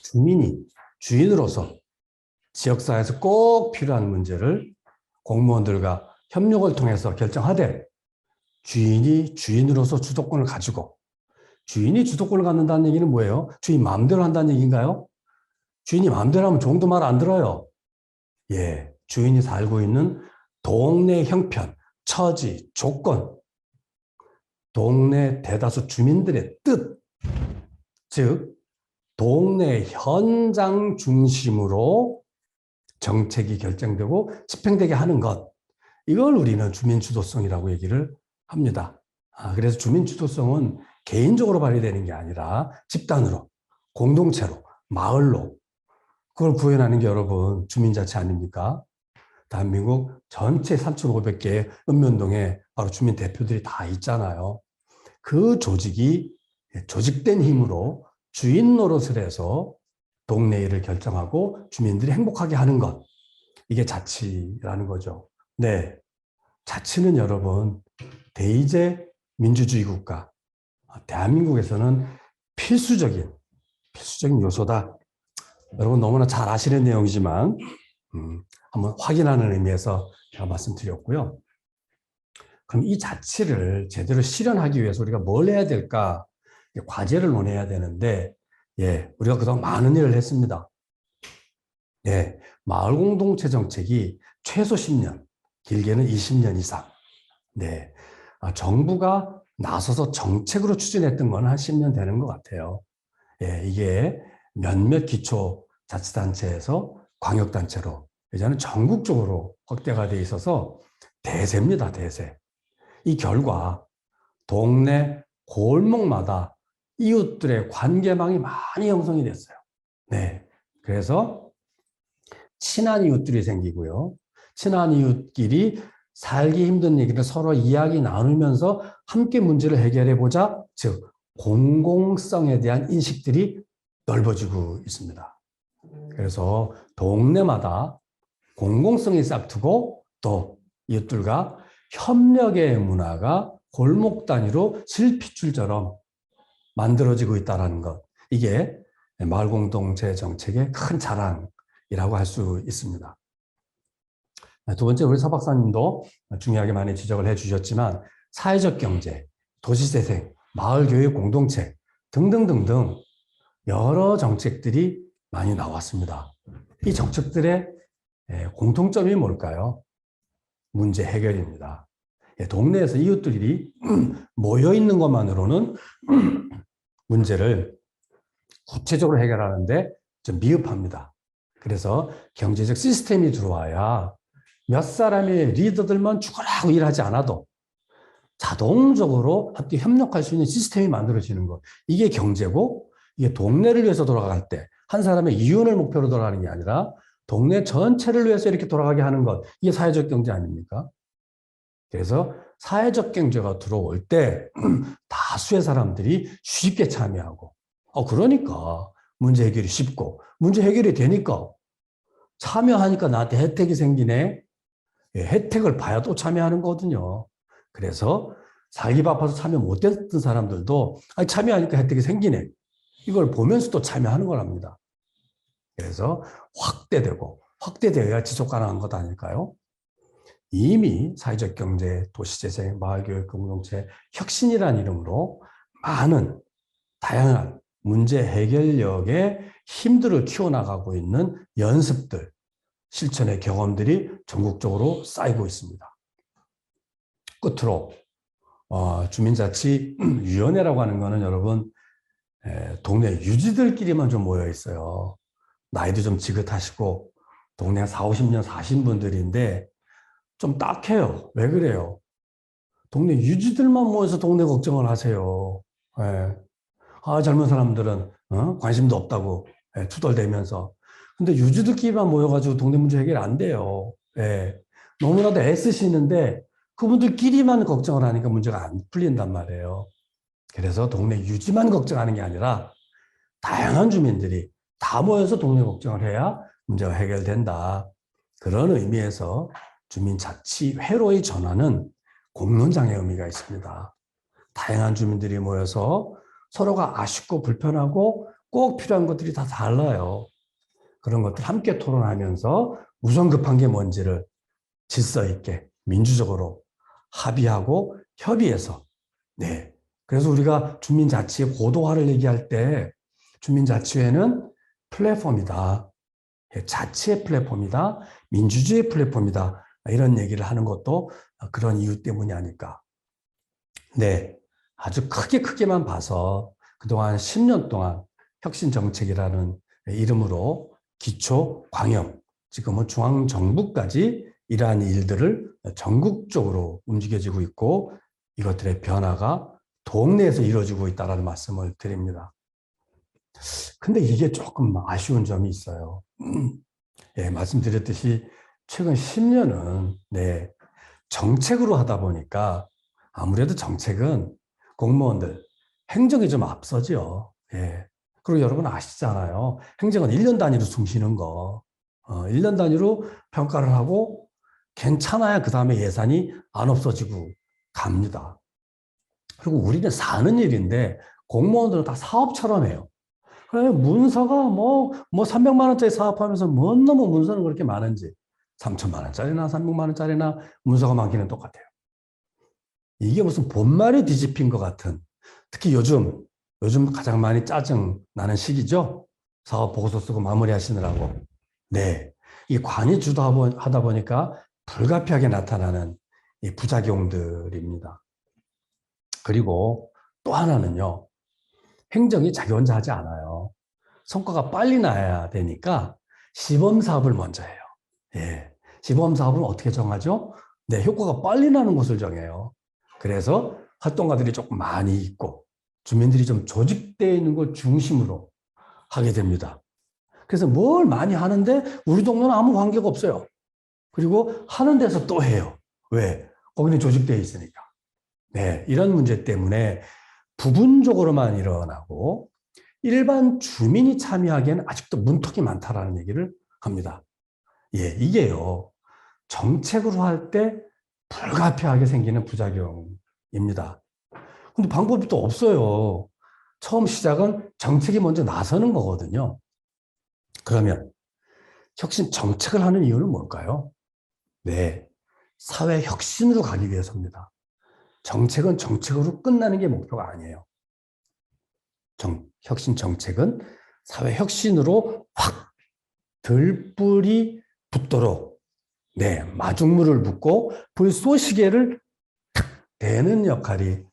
주민이 주인으로서 지역사회에서 꼭 필요한 문제를 공무원들과 협력을 통해서 결정하되 주인이 주인으로서 주도권을 가지고 주인이 주도권을 갖는다는 얘기는 뭐예요? 주인 마음대로 한다는 얘기인가요? 주인이 마음대로 하면 종도 말 안 들어요. 예, 주인이 살고 있는 동네 형편, 처지, 조건, 동네 대다수 주민들의 뜻, 즉 동네 현장 중심으로 정책이 결정되고 집행되게 하는 것, 이걸 우리는 주민주도성이라고 얘기를 합니다. 그래서 주민주도성은 개인적으로 발휘되는 게 아니라 집단으로, 공동체로, 마을로 그걸 구현하는 게 여러분 주민자치 아닙니까? 대한민국 전체 3,500개의 읍면동에 바로 주민 대표들이 다 있잖아요. 그 조직이 조직된 힘으로 주인 노릇을 해서 동네 일을 결정하고 주민들이 행복하게 하는 것, 이게 자치라는 거죠. 네, 자치는 여러분 대의제 민주주의 국가 대한민국에서는 필수적인 요소다. 여러분 너무나 잘 아시는 내용이지만 한번 확인하는 의미에서 제가 말씀드렸고요. 그럼 이 자치를 제대로 실현하기 위해서 우리가 뭘 해야 될까? 과제를 논해야 되는데, 예, 우리가 그동안 많은 일을 했습니다. 예, 마을 공동체 정책이 최소 10년, 길게는 20년 이상. 네, 정부가 나서서 정책으로 추진했던 건 한 10년 되는 것 같아요. 예, 이게 몇몇 기초자치단체에서 광역단체로 이제는 전국적으로 확대가 돼 있어서 대세입니다, 대세. 이 결과 동네 골목마다 이웃들의 관계망이 많이 형성이 됐어요. 네, 그래서 친한 이웃들이 생기고요. 친한 이웃끼리 살기 힘든 얘기를 서로 이야기 나누면서 함께 문제를 해결해 보자. 즉 공공성에 대한 인식들이 넓어지고 있습니다. 그래서 동네마다 공공성이 싹트고 또 이웃들과 협력의 문화가 골목 단위로 실핏줄처럼 만들어지고 있다는 것. 이게 마을 공동체 정책의 큰 자랑이라고 할 수 있습니다. 두 번째, 우리 서 박사님도 중요하게 많이 지적을 해 주셨지만 사회적 경제, 도시재생, 마을교육 공동체 등등등등 여러 정책들이 많이 나왔습니다. 이 정책들의 공통점이 뭘까요? 문제 해결입니다. 동네에서 이웃들이 모여 있는 것만으로는 문제를 구체적으로 해결하는데 좀 미흡합니다. 그래서 경제적 시스템이 들어와야 몇 사람의 리더들만 죽어라고 일하지 않아도 자동적으로 함께 협력할 수 있는 시스템이 만들어지는 것. 이게 경제고, 이게 동네를 위해서 돌아갈 때 한 사람의 이윤을 목표로 돌아가는 게 아니라 동네 전체를 위해서 이렇게 돌아가게 하는 것. 이게 사회적 경제 아닙니까? 그래서 사회적 경제가 들어올 때 다수의 사람들이 쉽게 참여하고, 그러니까 문제 해결이 쉽고, 문제 해결이 되니까 참여하니까 나한테 혜택이 생기네. 혜택을 봐야 또 참여하는 거거든요. 그래서 살기 바빠서 참여 못했던 사람들도 참여하니까 혜택이 생기네. 이걸 보면서 또 참여하는 거랍니다. 그래서 확대되어야 지속 가능한 것 아닐까요? 이미 사회적 경제, 도시재생, 마을교육 공동체 혁신이라는 이름으로 많은 다양한 문제 해결력의 힘들을 키워나가고 있는 연습들, 실천의 경험들이 전국적으로 쌓이고 있습니다. 끝으로 주민자치위원회라고 하는 거는 여러분 동네 유지들끼리만 좀 모여 있어요. 나이도 좀 지긋하시고 동네 40, 50년 사신 분들인데 좀 딱해요. 왜 그래요? 동네 유지들만 모여서 동네 걱정을 하세요. 젊은 사람들은 관심도 없다고 투덜대면서. 근데 유지들끼리만 모여가지고 동네 문제 해결 안 돼요. 너무나도 애쓰시는데 그분들끼리만 걱정을 하니까 문제가 안 풀린단 말이에요. 그래서 동네 유지만 걱정하는 게 아니라 다양한 주민들이 다 모여서 동네 걱정을 해야 문제가 해결된다. 그런 의미에서 주민자치회로의 전환은 공론장의 의미가 있습니다. 다양한 주민들이 모여서 서로가 아쉽고 불편하고 꼭 필요한 것들이 다 달라요. 그런 것들 함께 토론하면서 우선 급한 게 뭔지를 질서 있게 민주적으로 합의하고 협의해서 네. 그래서 우리가 주민자치의 고도화를 얘기할 때 주민자치회는 플랫폼이다. 자치의 플랫폼이다. 민주주의 플랫폼이다. 이런 얘기를 하는 것도 그런 이유 때문이 아닐까. 네. 아주 크게만 봐서 그동안 10년 동안 혁신정책이라는 이름으로 기초, 광역, 지금은 중앙정부까지 이러한 일들을 전국적으로 움직여지고 있고 이것들의 변화가 동네에서 이루어지고 있다는 말씀을 드립니다. 근데 이게 조금 아쉬운 점이 있어요. 예, 말씀드렸듯이 최근 10년은 네, 정책으로 하다 보니까 아무래도 정책은 공무원들, 행정이 좀 앞서죠. 예. 그리고 여러분 아시잖아요. 행정은 1년 단위로 숨 쉬는 거. 1년 단위로 평가를 하고 괜찮아야 그 다음에 예산이 안 없어지고 갑니다. 그리고 우리는 사는 일인데 공무원들은 다 사업처럼 해요. 그래, 문서가 뭐 300만 원짜리 사업하면서 뭔 놈의 문서는 그렇게 많은지 3천만 원짜리나 300만 원짜리나 문서가 많기는 똑같아요. 이게 무슨 본말이 뒤집힌 것 같은 특히 요즘 가장 많이 짜증 나는 시기죠. 사업 보고서 쓰고 마무리하시느라고. 네, 이 관이 주도하다 보니까 불가피하게 나타나는 이 부작용들입니다. 그리고 또 하나는요. 행정이 자기 혼자 하지 않아요. 성과가 빨리 나야 되니까 시범 사업을 먼저 해요. 예. 시범 사업은 어떻게 정하죠? 네, 효과가 빨리 나는 곳을 정해요. 그래서 활동가들이 조금 많이 있고 주민들이 좀 조직되어 있는 걸 중심으로 하게 됩니다. 그래서 뭘 많이 하는데 우리 동네는 아무 관계가 없어요. 그리고 하는 데서 또 해요. 왜? 거기는 조직되어 있으니까. 네, 이런 문제 때문에 부분적으로만 일어나고 일반 주민이 참여하기에는 아직도 문턱이 많다라는 얘기를 합니다. 예, 이게요. 정책으로 할 때 불가피하게 생기는 부작용입니다. 근데 방법이 또 없어요. 처음 시작은 정책이 먼저 나서는 거거든요. 그러면 혁신 정책을 하는 이유는 뭘까요? 네, 사회 혁신으로 가기 위해서입니다. 정책은 정책으로 끝나는 게 목표가 아니에요. 혁신 정책은 사회 혁신으로 확 들불이 붙도록 네, 마중물을 붓고 불쏘시개를 탁 대는 역할이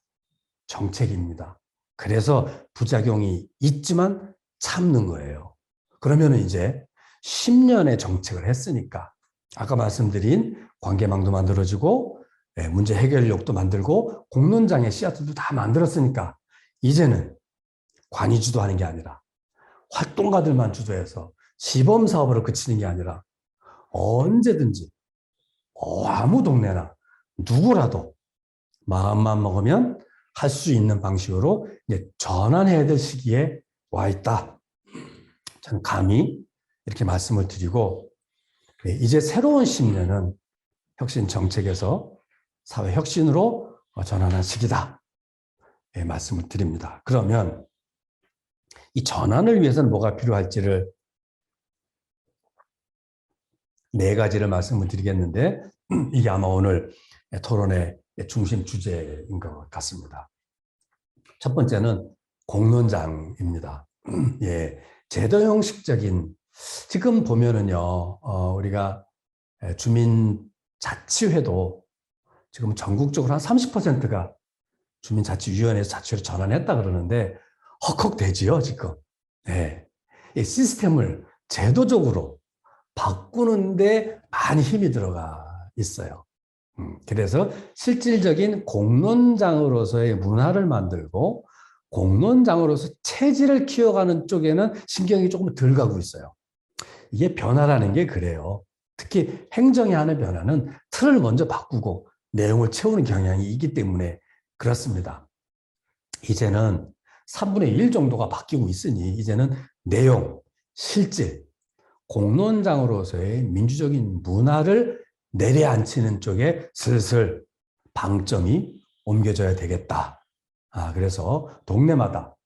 정책입니다. 그래서 부작용이 있지만 참는 거예요. 그러면 이제 10년의 정책을 했으니까 아까 말씀드린 관계망도 만들어지고 문제 해결력도 만들고 공론장의 씨앗들도 다 만들었으니까 이제는 관이 주도하는 게 아니라 활동가들만 주도해서 시범 사업으로 그치는 게 아니라 언제든지 아무 동네나 누구라도 마음만 먹으면 할 수 있는 방식으로 이제 전환해야 될 시기에 와 있다. 저는 감히 이렇게 말씀을 드리고 이제 새로운 10년은 혁신 정책에서 사회 혁신으로 전환한 시기다. 예, 말씀을 드립니다. 그러면 이 전환을 위해서는 뭐가 필요할지를 4가지를 말씀을 드리겠는데 이게 아마 오늘 토론의 중심 주제인 것 같습니다. 첫 번째는 공론장입니다. 예, 제도 형식적인 지금 보면은요, 우리가 주민자치회도 지금 전국적으로 한 30%가 주민자치위원회에서 자치회로 전환했다 그러는데 헉헉대지요, 지금. 네. 이 시스템을 제도적으로 바꾸는데 많이 힘이 들어가 있어요. 그래서 실질적인 공론장으로서의 문화를 만들고 공론장으로서 체질을 키워가는 쪽에는 신경이 조금 덜 가고 있어요. 이게 변화라는 게 그래요. 특히 행정이 하는 변화는 틀을 먼저 바꾸고 내용을 채우는 경향이 있기 때문에 그렇습니다. 이제는 3분의 1 정도가 바뀌고 있으니 이제는 내용, 실질, 공론장으로서의 민주적인 문화를 내려앉히는 쪽에 슬슬 방점이 옮겨져야 되겠다. 그래서 동네마다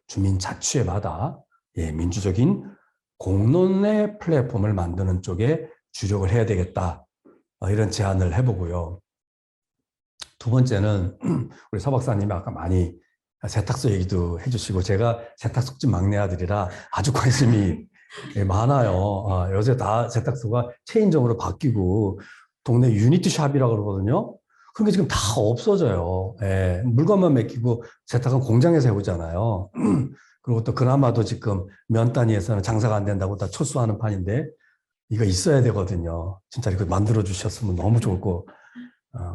주민자치회마다 민주적인 공론의 플랫폼을 만드는 쪽에 주력을 해야 되겠다. 이런 제안을 해보고요. 두 번째는 우리 서 박사님이 아까 많이 세탁소 얘기도 해주시고 제가 세탁소집 막내 아들이라 아주 관심이 많아요. 요새 다 세탁소가 체인점으로 바뀌고 동네 유니티 샵이라고 그러거든요. 그게 지금 다 없어져요. 예, 물건만 맡기고 세탁은 공장에서 해보잖아요. 그리고 또 그나마도 지금 면 단위에서는 장사가 안 된다고 다 철수하는 판인데 이거 있어야 되거든요. 진짜 이거 만들어 주셨으면 너무 좋을 것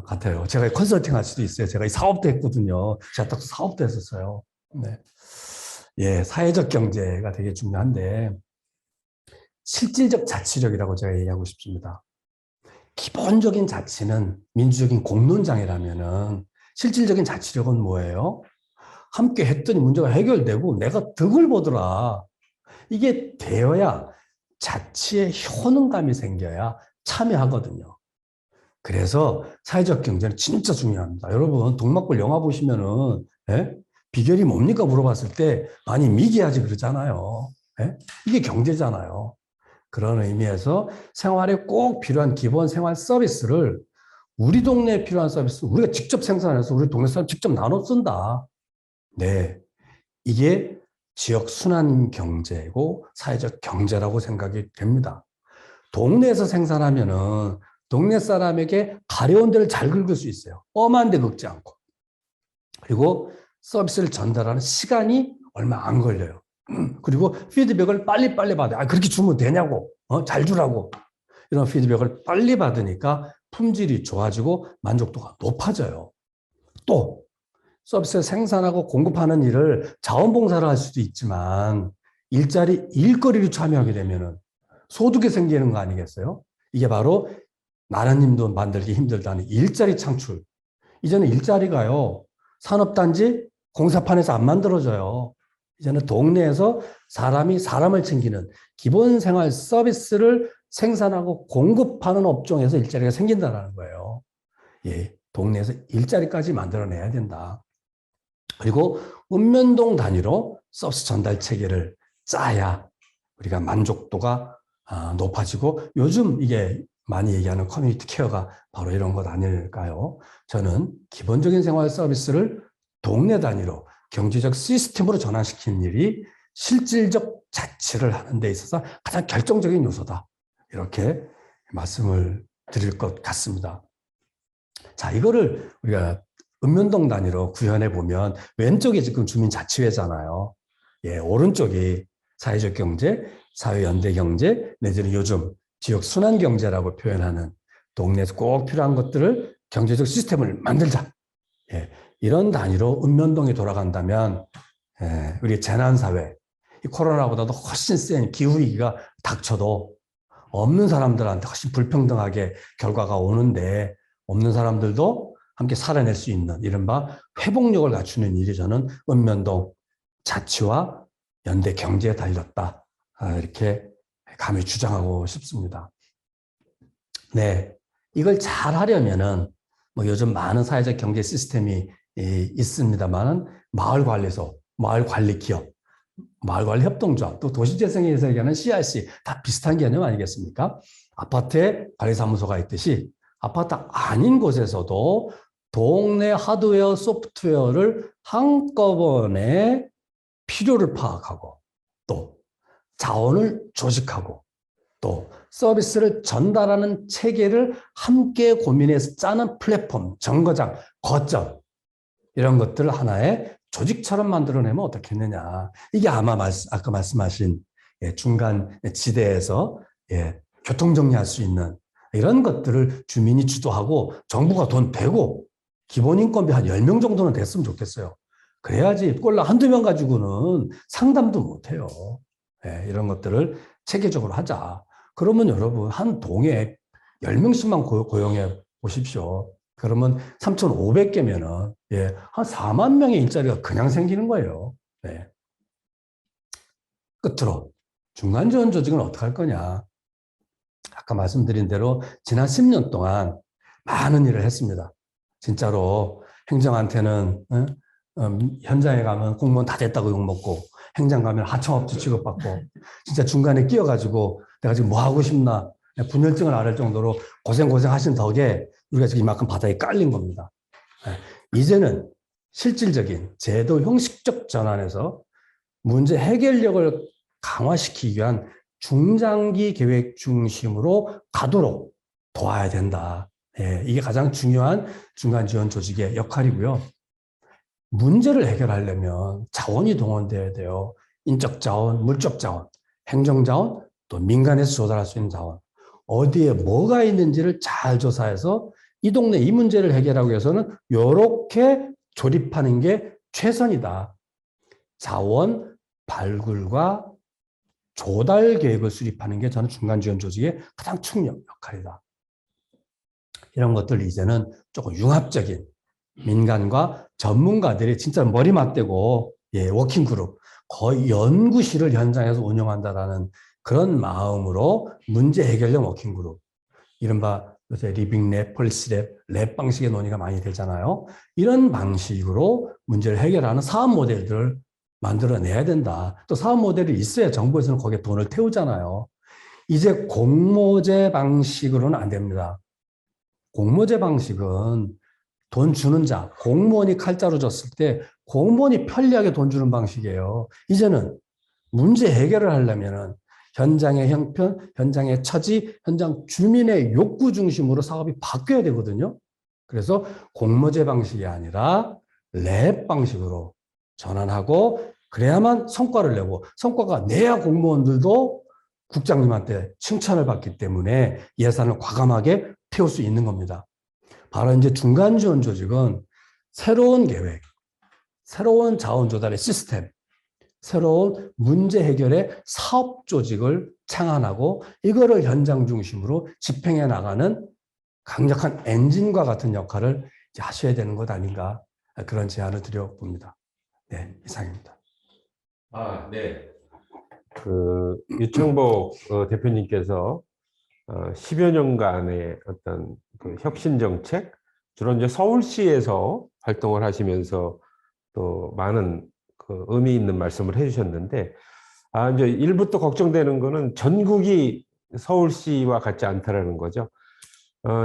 같아요. 제가 컨설팅 할 수도 있어요. 제가 이 사업도 했거든요. 세탁소 사업도 했었어요. 네. 예, 사회적 경제가 되게 중요한데 실질적 자치력이라고 제가 얘기하고 싶습니다. 기본적인 자치는 민주적인 공론장이라면은 실질적인 자치력은 뭐예요? 함께 했더니 문제가 해결되고 내가 득을 보더라. 이게 되어야 자치의 효능감이 생겨야 참여하거든요. 그래서 사회적 경제는 진짜 중요합니다. 여러분 동막골 영화 보시면은 비결이 뭡니까 물어봤을 때 많이 미개하지 그러잖아요. 이게 경제잖아요. 그런 의미에서 생활에 꼭 필요한 기본 생활 서비스를 우리 동네에 필요한 서비스 우리가 직접 생산해서 우리 동네 사람 직접 나눠 쓴다. 네, 이게 지역 순환 경제고 사회적 경제라고 생각이 됩니다. 동네에서 생산하면은 동네 사람에게 가려운 데를 잘 긁을 수 있어요. 험한 데 긁지 않고. 그리고 서비스를 전달하는 시간이 얼마 안 걸려요. 그리고 피드백을 빨리빨리 받아요. 그렇게 주면 되냐고. 잘 주라고. 이런 피드백을 빨리 받으니까 품질이 좋아지고 만족도가 높아져요. 또 서비스를 생산하고 공급하는 일을 자원봉사를 할 수도 있지만 일거리를 참여하게 되면 소득이 생기는 거 아니겠어요? 이게 바로 나라님도 만들기 힘들다는 일자리 창출. 이제는 일자리가요. 산업단지 공사판에서 안 만들어져요. 이제는 동네에서 사람이 사람을 챙기는 기본 생활 서비스를 생산하고 공급하는 업종에서 일자리가 생긴다는 거예요. 예, 동네에서 일자리까지 만들어내야 된다. 그리고 읍면동 단위로 서비스 전달 체계를 짜야 우리가 만족도가 높아지고 요즘 이게 많이 얘기하는 커뮤니티 케어가 바로 이런 것 아닐까요? 저는 기본적인 생활 서비스를 동네 단위로 경제적 시스템으로 전환시키는 일이 실질적 자치를 하는 데 있어서 가장 결정적인 요소다. 이렇게 말씀을 드릴 것 같습니다. 자, 이거를 우리가 읍면동 단위로 구현해 보면 왼쪽이 지금 주민자치회잖아요. 예, 오른쪽이 사회적 경제, 사회연대 경제, 내지는 요즘 지역 순환 경제라고 표현하는 동네에서 꼭 필요한 것들을 경제적 시스템을 만들자. 예, 이런 단위로 읍면동이 돌아간다면 우리 재난사회, 이 코로나보다도 훨씬 센 기후위기가 닥쳐도 없는 사람들한테 훨씬 불평등하게 결과가 오는데 없는 사람들도 함께 살아낼 수 있는 이른바 회복력을 갖추는 일이 저는 읍면동 자치와 연대 경제에 달렸다. 이렇게 감히 주장하고 싶습니다. 네, 이걸 잘 하려면은 뭐 요즘 많은 사회적 경제 시스템이 있습니다만은 마을관리소, 마을관리기업, 마을관리협동조합, 또 도시재생에서 얘기하는 CRC 다 비슷한 개념 아니겠습니까? 아파트에 관리사무소가 있듯이 아파트 아닌 곳에서도 동네 하드웨어, 소프트웨어를 한꺼번에 필요를 파악하고 또 자원을 조직하고 또 서비스를 전달하는 체계를 함께 고민해서 짜는 플랫폼, 정거장, 거점 이런 것들을 하나의 조직처럼 만들어내면 어떻겠느냐. 이게 아마 아까 말씀하신 중간 지대에서 교통정리할 수 있는 이런 것들을 주민이 주도하고 정부가 돈 대고 기본인건비 한 10명 정도는 됐으면 좋겠어요. 그래야지 꼴라 한두 명 가지고는 상담도 못해요. 이런 것들을 체계적으로 하자. 그러면 여러분 한 동에 10명씩만 고용해 보십시오. 그러면 3,500개면은 한 4만 명의 일자리가 그냥 생기는 거예요. 끝으로 중간지원 조직은 어떻게 할 거냐. 아까 말씀드린 대로 지난 10년 동안 많은 일을 했습니다. 진짜로 행정한테는 현장에 가면 공무원 다 됐다고 욕먹고 행정 가면 하청업체 취급받고 진짜 중간에 끼어가지고 내가 지금 뭐 하고 싶나 분열증을 앓을 정도로 고생하신 덕에 우리가 지금 이만큼 바닥에 깔린 겁니다. 이제는 실질적인 제도 형식적 전환에서 문제 해결력을 강화시키기 위한 중장기 계획 중심으로 가도록 도와야 된다. 이게 가장 중요한 중간 지원 조직의 역할이고요. 문제를 해결하려면 자원이 동원돼야 돼요. 인적 자원, 물적 자원, 행정 자원, 또 민간에서 조달할 수 있는 자원. 어디에 뭐가 있는지를 잘 조사해서 이 동네 이 문제를 해결하기 위해서는 이렇게 조립하는 게 최선이다. 자원 발굴과 조달 계획을 수립하는 게 저는 중간 지원 조직의 가장 중요한 역할이다. 이런 것들 이제는 조금 융합적인 민간과 전문가들이 진짜 머리 맞대고 워킹 그룹, 거의 연구실을 현장에서 운영한다라는 그런 마음으로 문제 해결형 워킹 그룹, 이른바 요새 리빙랩, 펄스랩, 랩 방식의 논의가 많이 되잖아요. 이런 방식으로 문제를 해결하는 사업 모델들을 만들어내야 된다. 또 사업 모델이 있어야 정부에서는 거기에 돈을 태우잖아요. 이제 공모제 방식으로는 안 됩니다. 공모제 방식은 돈 주는 자, 공무원이 칼자루 줬을 때 공무원이 편리하게 돈 주는 방식이에요. 이제는 문제 해결을 하려면은 현장의 형편, 현장의 처지, 현장 주민의 욕구 중심으로 사업이 바뀌어야 되거든요. 그래서 공모제 방식이 아니라 랩 방식으로 전환하고 그래야만 성과를 내고 성과가 내야 공무원들도 국장님한테 칭찬을 받기 때문에 예산을 과감하게 태울 수 있는 겁니다. 바로 이제 중간 지원 조직은 새로운 계획, 새로운 자원 조달의 시스템, 새로운 문제 해결의 사업 조직을 창안하고 이거를 현장 중심으로 집행해 나가는 강력한 엔진과 같은 역할을 이제 하셔야 되는 것 아닌가, 그런 제안을 드려봅니다. 네, 이상입니다.
네. 유창복 대표님께서 10여 년간의 어떤 그 혁신 정책, 주로 이제 서울시에서 활동을 하시면서 또 많은 그 의미 있는 말씀을 해주셨는데, 이제 일부터 걱정되는 거는 전국이 서울시와 같지 않다라는 거죠.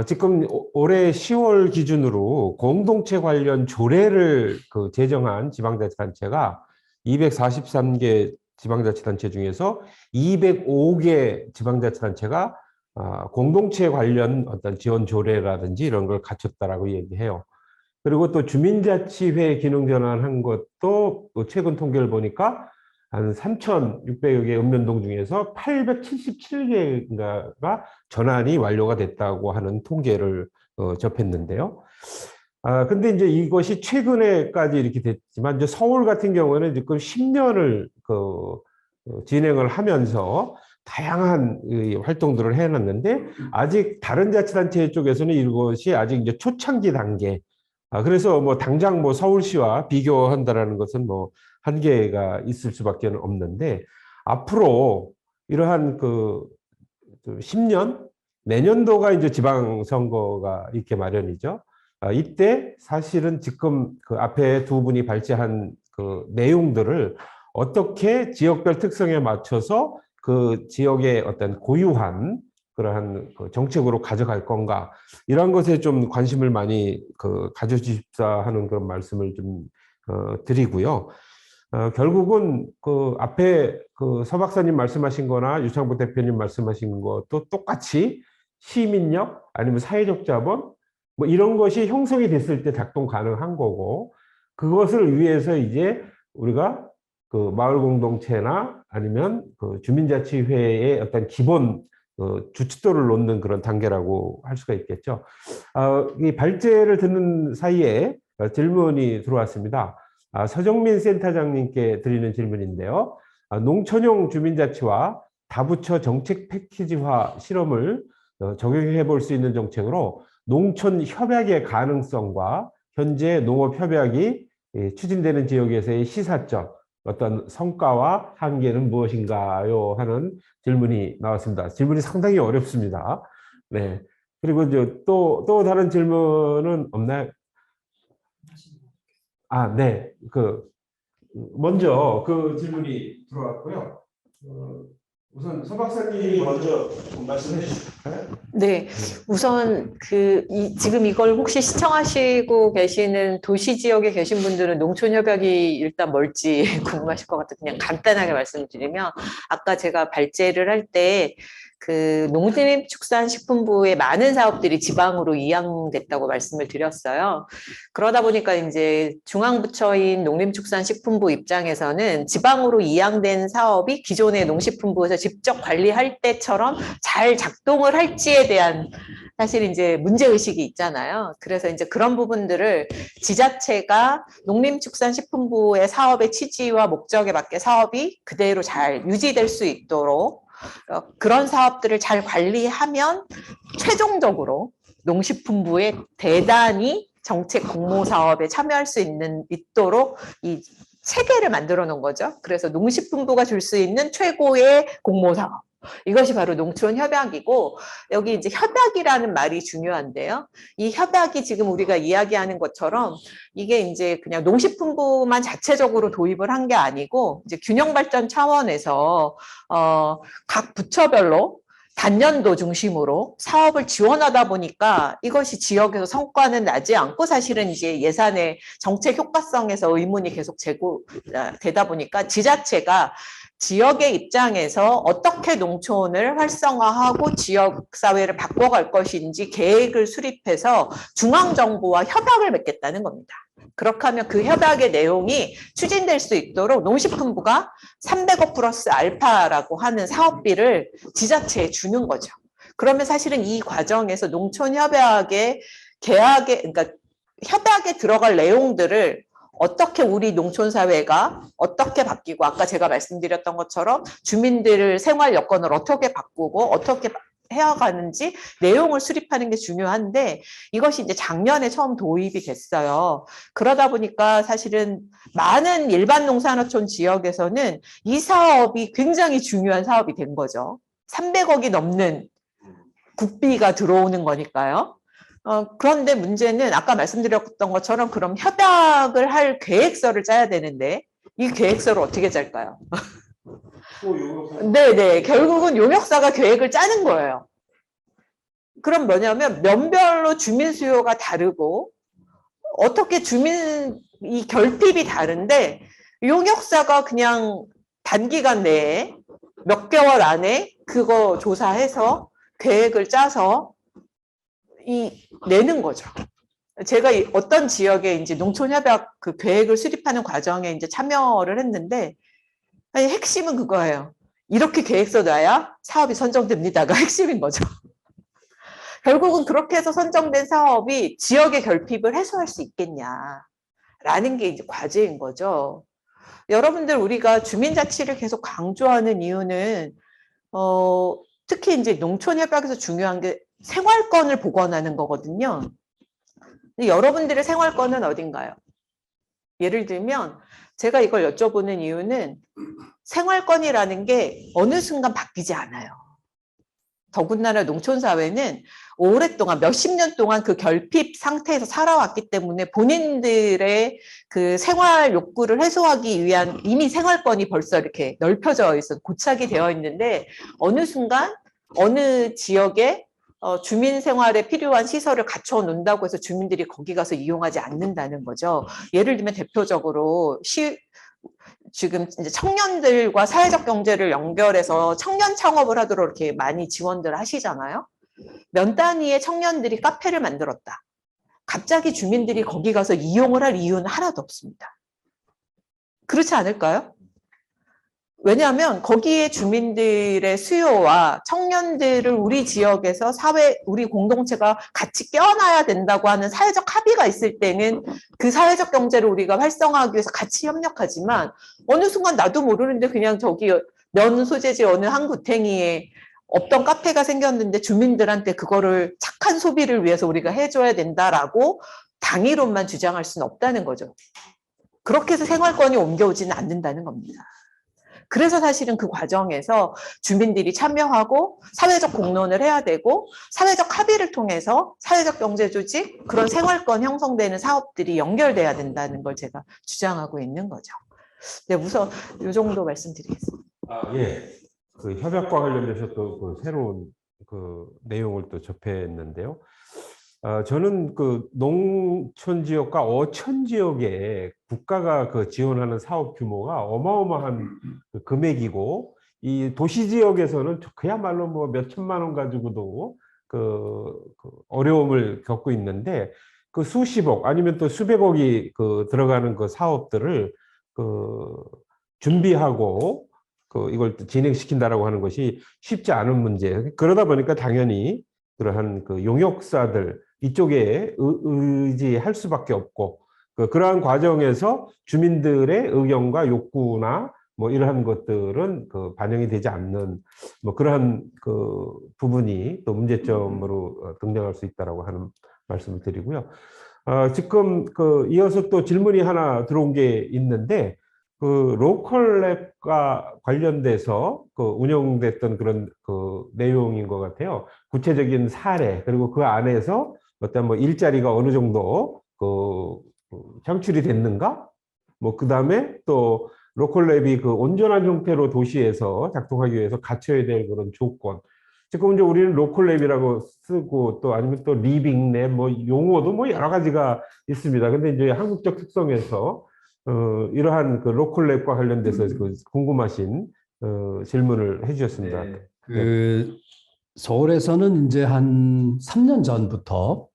지금 올해 10월 기준으로 공동체 관련 조례를 제정한 지방자치단체가 243개 지방자치단체 중에서 205개 지방자치단체가 공동체 관련 어떤 지원 조례라든지 이런 걸 갖췄다라고 얘기해요. 그리고 또 주민자치회 기능 전환한 것도 최근 통계를 보니까 한 3,600여 개 읍면동 중에서 877개가 전환이 완료가 됐다고 하는 통계를 접했는데요. 근데 이제 이것이 최근에까지 이렇게 됐지만, 이제 서울 같은 경우에는 지금 10년을 진행을 하면서 다양한 활동들을 해놨는데, 아직 다른 자치단체 쪽에서는 이것이 아직 이제 초창기 단계. 그래서 뭐 당장 뭐 서울시와 비교한다라는 것은 뭐 한계가 있을 수밖에 없는데, 앞으로 이러한 10년, 내년도가 이제 지방선거가 있게 마련이죠. 이때 사실은 지금 그 앞에 두 분이 발제한 그 내용들을 어떻게 지역별 특성에 맞춰서 그 지역의 어떤 고유한 그러한 정책으로 가져갈 건가, 이런 것에 좀 관심을 많이 가져주십사 하는 그런 말씀을 좀 드리고요. 결국은 그 앞에 서 박사님 말씀하신 거나 유창복 대표님 말씀하신 것도 똑같이 시민력 아니면 사회적 자본 뭐 이런 것이 형성이 됐을 때 작동 가능한 거고, 그것을 위해서 이제 우리가 그 마을 공동체나 아니면 그 주민자치회의 어떤 기본 주춧돌을 놓는 그런 단계라고 할 수가 있겠죠. 이 발제를 듣는 사이에 질문이 들어왔습니다. 서정민 센터장님께 드리는 질문인데요. 농촌형 주민자치와 다부처 정책 패키지화 실험을 적용해 볼 수 있는 정책으로 농촌 협약의 가능성과 현재 농업 협약이 추진되는 지역에서의 시사점, 어떤 성과와 한계는 무엇인가요? 하는 질문이 나왔습니다. 질문이 상당히 어렵습니다. 네. 그리고 이제 또 다른 질문은 없나요? 네. 먼저 그 질문이 들어왔고요. 우선 서 박사님이 먼저 좀 말씀해 주실까요?
네, 우선 지금 이걸 혹시 시청하시고 계시는 도시 지역에 계신 분들은 농촌협약이 일단 뭘지 궁금하실 것 같아요. 그냥 간단하게 말씀드리면 아까 제가 발제를 할 때 농림축산식품부의 많은 사업들이 지방으로 이양됐다고 말씀을 드렸어요. 그러다 보니까 이제 중앙부처인 농림축산식품부 입장에서는 지방으로 이양된 사업이 기존의 농식품부에서 직접 관리할 때처럼 잘 작동을 할지에 대한 사실 이제 문제의식이 있잖아요. 그래서 이제 그런 부분들을 지자체가 농림축산식품부의 사업의 취지와 목적에 맞게 사업이 그대로 잘 유지될 수 있도록 그런 사업들을 잘 관리하면 최종적으로 농식품부에 대단히 정책 공모 사업에 참여할 수 있도록 이 체계를 만들어 놓은 거죠. 그래서 농식품부가 줄 수 있는 최고의 공모 사업. 이것이 바로 농촌협약이고, 여기 이제 협약이라는 말이 중요한데요. 이 협약이 지금 우리가 이야기하는 것처럼 이게 이제 그냥 농식품부만 자체적으로 도입을 한 게 아니고, 이제 균형발전 차원에서, 각 부처별로 단년도 중심으로 사업을 지원하다 보니까 이것이 지역에서 성과는 나지 않고 사실은 이제 예산의 정책 효과성에서 의문이 계속 제고되다 보니까 지자체가 지역의 입장에서 어떻게 농촌을 활성화하고 지역사회를 바꿔갈 것인지 계획을 수립해서 중앙정부와 협약을 맺겠다는 겁니다. 그렇게 하면 그 협약의 내용이 추진될 수 있도록 농식품부가 300억 플러스 알파라고 하는 사업비를 지자체에 주는 거죠. 그러면 사실은 이 과정에서 농촌협약의 그러니까 협약에 들어갈 내용들을 어떻게 우리 농촌사회가 어떻게 바뀌고 아까 제가 말씀드렸던 것처럼 주민들 생활 여건을 어떻게 바꾸고 어떻게 해가는지 내용을 수립하는 게 중요한데 이것이 이제 작년에 처음 도입이 됐어요. 그러다 보니까 사실은 많은 일반 농산어촌 지역에서는 이 사업이 굉장히 중요한 사업이 된 거죠. 300억이 넘는 국비가 들어오는 거니까요. 그런데 문제는 아까 말씀드렸던 것처럼 그럼 협약을 할 계획서를 짜야 되는데 이 계획서를 어떻게 짤까요? 네네, 결국은 용역사가 계획을 짜는 거예요. 그럼 뭐냐면 면별로 주민 수요가 다르고 어떻게 이 결핍이 다른데 용역사가 그냥 단기간 내에 몇 개월 안에 그거 조사해서 계획을 짜서 내는 거죠. 제가 어떤 지역에 이제 농촌협약 그 계획을 수립하는 과정에 이제 참여를 했는데, 아니, 핵심은 그거예요. 이렇게 계획서 놔야 사업이 선정됩니다가 핵심인 거죠. 결국은 그렇게 해서 선정된 사업이 지역의 결핍을 해소할 수 있겠냐라는 게 이제 과제인 거죠. 여러분들 우리가 주민자치를 계속 강조하는 이유는, 특히 이제 농촌협약에서 중요한 게 생활권을 복원하는 거거든요. 근데 여러분들의 생활권은 어딘가요? 예를 들면 제가 이걸 여쭤보는 이유는 생활권이라는 게 어느 순간 바뀌지 않아요. 더군다나 농촌사회는 오랫동안 몇십 년 동안 그 결핍 상태에서 살아왔기 때문에 본인들의 그 생활 욕구를 해소하기 위한 이미 생활권이 벌써 이렇게 넓혀져 있어 고착이 되어 있는데 어느 순간 어느 지역에 주민 생활에 필요한 시설을 갖춰 놓는다고 해서 주민들이 거기 가서 이용하지 않는다는 거죠. 예를 들면 대표적으로 지금 이제 청년들과 사회적 경제를 연결해서 청년 창업을 하도록 이렇게 많이 지원들 하시잖아요. 면 단위의 청년들이 카페를 만들었다. 갑자기 주민들이 거기 가서 이용을 할 이유는 하나도 없습니다. 그렇지 않을까요? 왜냐하면 거기에 주민들의 수요와 청년들을 우리 지역에서 우리 공동체가 같이 껴안아야 된다고 하는 사회적 합의가 있을 때는 그 사회적 경제를 우리가 활성화하기 위해서 같이 협력하지만 어느 순간 나도 모르는데 그냥 저기 면 소재지 어느 한 구탱이에 없던 카페가 생겼는데 주민들한테 그거를 착한 소비를 위해서 우리가 해줘야 된다라고 당이론만 주장할 수는 없다는 거죠. 그렇게 해서 생활권이 옮겨오지는 않는다는 겁니다. 그래서 사실은 그 과정에서 주민들이 참여하고 사회적 공론을 해야 되고 사회적 합의를 통해서 사회적 경제 조직 그런 생활권 형성되는 사업들이 연결돼야 된다는 걸 제가 주장하고 있는 거죠. 네, 우선 이 정도 말씀드리겠습니다.
예. 그 협약과 관련돼서 또 그 새로운 그 내용을 또 접했는데요. 저는 그 농촌 지역과 어촌 지역에 국가가 그 지원하는 사업 규모가 어마어마한 그 금액이고, 이 도시 지역에서는 그야말로 뭐 몇 천만 원 가지고도 그 어려움을 겪고 있는데, 그 수십억 아니면 또 수백억이 그 들어가는 그 사업들을 그 준비하고 그 이걸 또 진행시킨다라고 하는 것이 쉽지 않은 문제. 그러다 보니까 당연히 그러한 그 용역사들 이쪽에 의지할 수밖에 없고, 그러한 과정에서 주민들의 의견과 욕구나 뭐 이러한 것들은 그 반영이 되지 않는 뭐 그러한 그 부분이 또 문제점으로 등장할 수 있다라고 하는 말씀을 드리고요. 지금 그 이어서 또 질문이 하나 들어온 게 있는데, 그 로컬랩과 관련돼서 그 운영됐던 그런 그 내용인 것 같아요. 구체적인 사례, 그리고 그 안에서 어떤 뭐 일자리가 어느 정도 창출이 됐는가? 뭐 그다음에 또 로컬랩이 그 온전한 형태로 도시에서 작동하기 위해서 갖춰야 될 그런 조건. 지금 이제 우리는 로컬랩이라고 쓰고 또 아니면 또 리빙랩 뭐 용어도 뭐 여러 가지가 있습니다. 근데 이제 한국적 특성에서 이러한 그 로컬랩과 관련돼서 그 궁금하신 질문을 해주셨습니다.
네. 그 서울에서는 이제 한 3년 전부터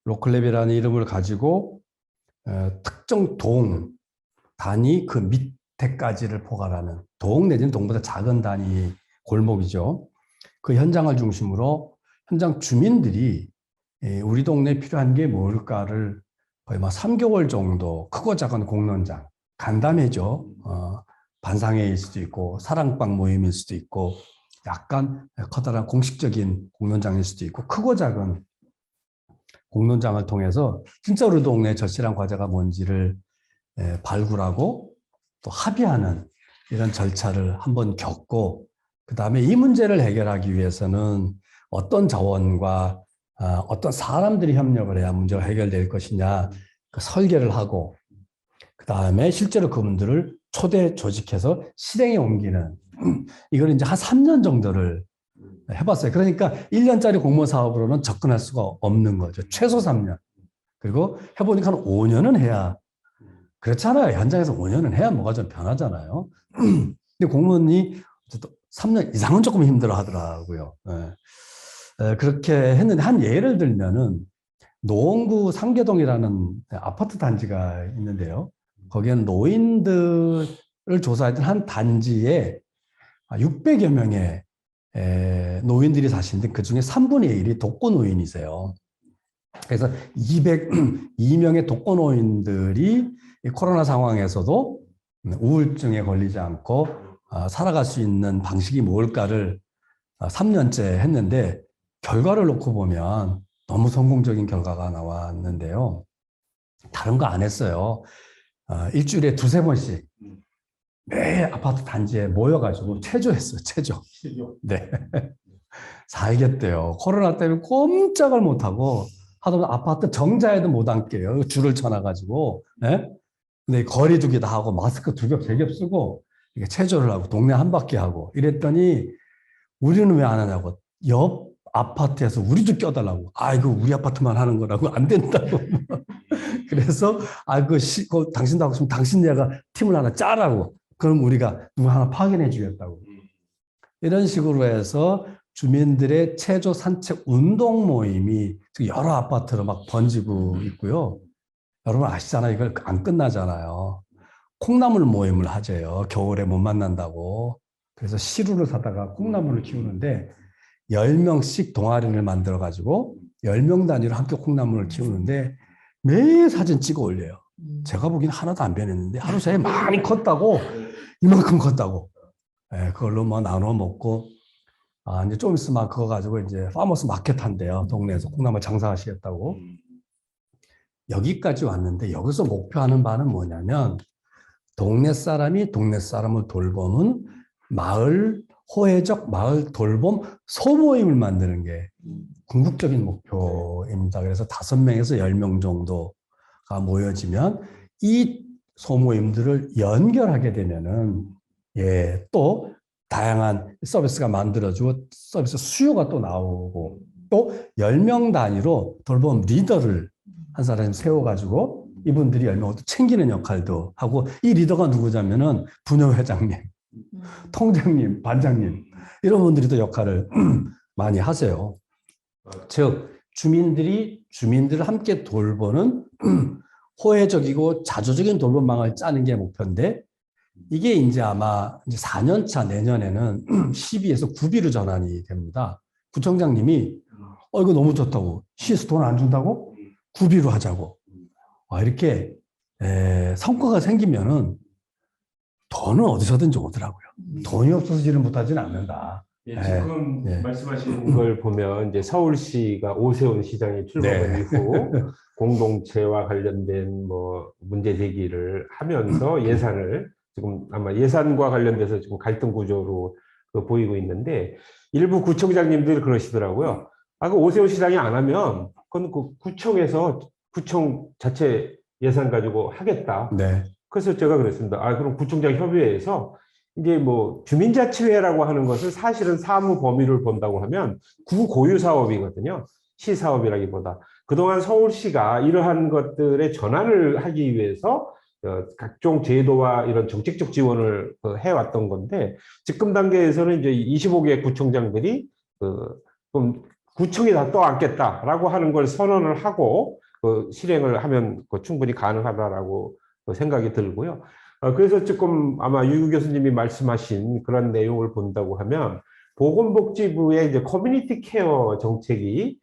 로컬랩이라는 이름을 가지고 특정 동 단위 그 밑에까지를 포괄하는 동 내지는 동보다 작은 단위 골목이죠. 그 현장을 중심으로 현장 주민들이 우리 동네에 필요한 게 뭘까를 거의 막 3개월 정도 크고 작은 공론장, 간담회죠. 반상회일 수도 있고 사랑방 모임일 수도 있고 약간 커다란 공식적인 공론장일 수도 있고 크고 작은 공론장을 통해서 진짜 우리 동네 절실한 과제가 뭔지를 발굴하고 또 합의하는 이런 절차를 한번 겪고, 그 다음에 이 문제를 해결하기 위해서는 어떤 자원과 어떤 사람들이 협력을 해야 문제가 해결될 것이냐 그 설계를 하고, 그 다음에 실제로 그분들을 초대 조직해서 실행에 옮기는 이걸 이제 한 3년 정도를 해봤어요. 그러니까 1년짜리 공모 사업으로는 접근할 수가 없는 거죠. 최소 3년. 그리고 해보니까 한 5년은 해야, 그렇잖아요. 현장에서 5년은 해야 뭐가 좀 변하잖아요. 근데 공무원이 어쨌든 3년 이상은 조금 힘들어 하더라고요. 그렇게 했는데, 한 예를 들면은 노원구 상계동이라는 아파트 단지가 있는데요. 거기에는 노인들을 조사했던 한 단지에 600여 명의 노인들이 사시는데 그 중에 3분의 1이 독거노인이세요. 그래서 202명의 독거노인들이 코로나 상황에서도 우울증에 걸리지 않고 살아갈 수 있는 방식이 뭘까를 3년째 했는데, 결과를 놓고 보면 너무 성공적인 결과가 나왔는데요. 다른 거 안 했어요. 일주일에 2-3번씩 매일 아파트 단지에 모여가지고 체조했어요. 체조. 네. 살겠대요. 코로나 때문에 꼼짝을 못하고 하다 아파트 정자에도 못 앉게요. 줄을 쳐놔가지고. 네? 근데 거리 두기도 하고 마스크 2겹, 3겹 쓰고 이게 체조를 하고 동네 한 바퀴 하고 이랬더니, 우리는 왜 안 하냐고. 옆 아파트에서 우리도 껴달라고. 이거 우리 아파트만 하는 거라고. 안 된다고. 그래서 당신도 하고 싶으면 당신네가 팀을 하나 짜라고. 그럼 우리가 누구 하나 파견해 주겠다고. 이런 식으로 해서 주민들의 체조 산책 운동 모임이 여러 아파트로 막 번지고 있고요. 여러분 아시잖아요. 이걸 안 끝나잖아요. 콩나물 모임을 하재요. 겨울에 못 만난다고. 그래서 시루를 사다가 콩나물을 키우는데 10명씩 동아리를 만들어가지고 10명 단위로 함께 콩나물을 키우는데 매일 사진 찍어 올려요. 제가 보기엔 하나도 안 변했는데 하루 사이에 많이 컸다고, 이만큼 컸다고. 그걸로 뭐 나눠 먹고, 이제 좀 있으면 그거 가지고 이제 파머스 마켓 한대요. 동네에서 콩나물 장사하시겠다고. 여기까지 왔는데 여기서 목표하는 바는 뭐냐면, 동네 사람이 동네 사람을 돌보는 호혜적 마을 돌봄 소모임을 만드는 게 궁극적인 목표입니다. 그래서 5명에서 10명 정도가 모여지면 이 소모임들을 연결하게 되면은, 또 다양한 서비스가 만들어지고 서비스 수요가 또 나오고 또 10명 단위로 돌봄 리더를 한 사람 세워가지고 이분들이 10명을 또 챙기는 역할도 하고 이 리더가 누구냐면은 부녀회장님, 통장님, 반장님 이런 분들이 또 역할을 많이 하세요. 즉 주민들을 함께 돌보는 호혜적이고 자주적인 돌봄망을 짜는 게 목표인데 이게 이제 아마 이제 4년 차 내년에는 12에서 9비로 전환이 됩니다. 구청장님이 이거 너무 좋다고 시에서 돈 안 준다고 9비로 하자고 이렇게 성과가 생기면은 돈은 어디서든지 오더라고요. 돈이 없어서 일을 못하지는 않는다.
예, 지금 말씀하시는 걸 보면 이제 서울시가 오세훈 시장이 출범한 이후 공동체와 관련된 뭐 문제 제기를 하면서 예산을 지금 아마 예산과 관련돼서 지금 갈등 구조로 보이고 있는데 일부 구청장님들이 그러시더라고요. 그 오세훈 시장이 안 하면 그건 그 구청에서 구청 자체 예산 가지고 하겠다.
네.
그래서 제가 그랬습니다. 그럼 구청장 협의회에서 이제 뭐 주민자치회라고 하는 것은 사실은 사무 범위를 본다고 하면 구 고유 사업이거든요. 시 사업이라기보다. 그동안 서울시가 이러한 것들의 전환을 하기 위해서 각종 제도와 이런 정책적 지원을 해왔던 건데 지금 단계에서는 이제 25개 구청장들이 그럼 구청이 다 떠안겠다라고 하는 걸 선언을 하고 실행을 하면 충분히 가능하다라고 생각이 들고요. 그래서 조금 아마 유 교수님이 말씀하신 그런 내용을 본다고 하면 보건복지부의 이제 커뮤니티 케어 정책이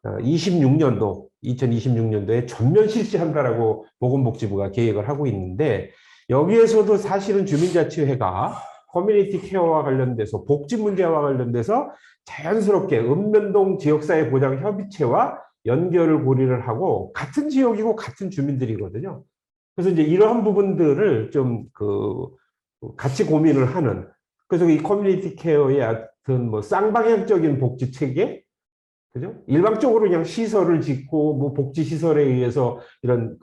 2026년도에 전면 실시한다라고 보건복지부가 계획을 하고 있는데 여기에서도 사실은 주민자치회가 커뮤니티 케어와 관련돼서 복지 문제와 관련돼서 자연스럽게 읍면동 지역사회 보장 협의체와 연결을 고리를 하고 같은 지역이고 같은 주민들이거든요. 그래서 이제 이러한 부분들을 좀 같이 고민을 하는 그래서 이 커뮤니티 케어의 어떤 뭐 쌍방향적인 복지 체계 그죠? 일방적으로 그냥 시설을 짓고 뭐 복지 시설에 의해서 이런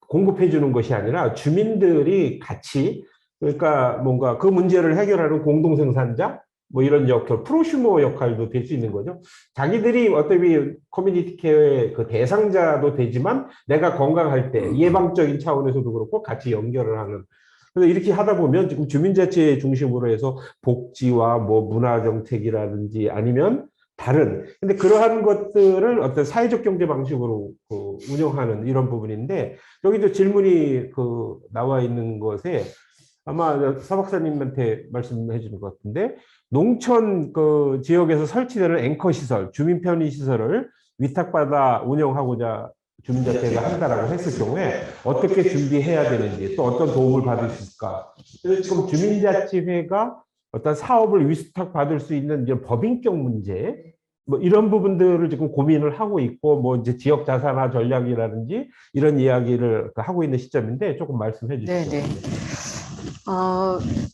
공급해 주는 것이 아니라 주민들이 같이 그러니까 뭔가 그 문제를 해결하는 공동 생산자 뭐 이런 역할, 프로슈머 역할도 될 수 있는 거죠. 자기들이 어차피 커뮤니티 케어의 그 대상자도 되지만 내가 건강할 때 예방적인 차원에서도 그렇고 같이 연결을 하는. 그래서 이렇게 하다 보면 지금 주민자치 중심으로 해서 복지와 뭐 문화정책이라든지 아니면 다른, 근데 그러한 것들을 어떤 사회적 경제 방식으로 운영하는 이런 부분인데 여기도 질문이 나와 있는 것에 아마 서 박사님한테 말씀해 주는 것 같은데 농촌 지역에서 설치되는 앵커 시설, 주민 편의 시설을 위탁받아 운영하고자 주민자치회가 한다라고 했을 경우에 어떻게 준비해야 되는지 또 어떤 도움을 받을 수 있을까? 그래서 지금 주민자치회가 어떤 사업을 위탁받을 수 있는 이제 법인격 문제 뭐 이런 부분들을 지금 고민을 하고 있고 뭐 이제 지역 자산화 전략이라든지 이런 이야기를 하고 있는 시점인데 조금 말씀해 주시죠.
네네.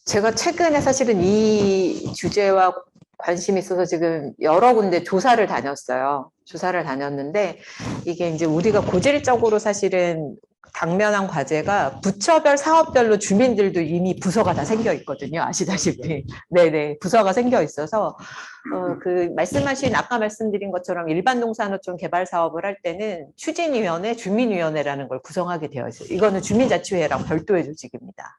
제가 최근에 사실은 이 주제와 관심이 있어서 지금 여러 군데 조사를 다녔어요. 조사를 다녔는데 이게 이제 우리가 고질적으로 사실은 당면한 과제가 부처별 사업별로 주민들도 이미 부서가 다 생겨 있거든요. 아시다시피. 네네. 부서가 생겨 있어서 말씀하신 아까 말씀드린 것처럼 일반 농산어촌 개발 사업을 할 때는 추진위원회, 주민위원회라는 걸 구성하게 되어 있어요. 이거는 주민자치회랑 별도의 조직입니다.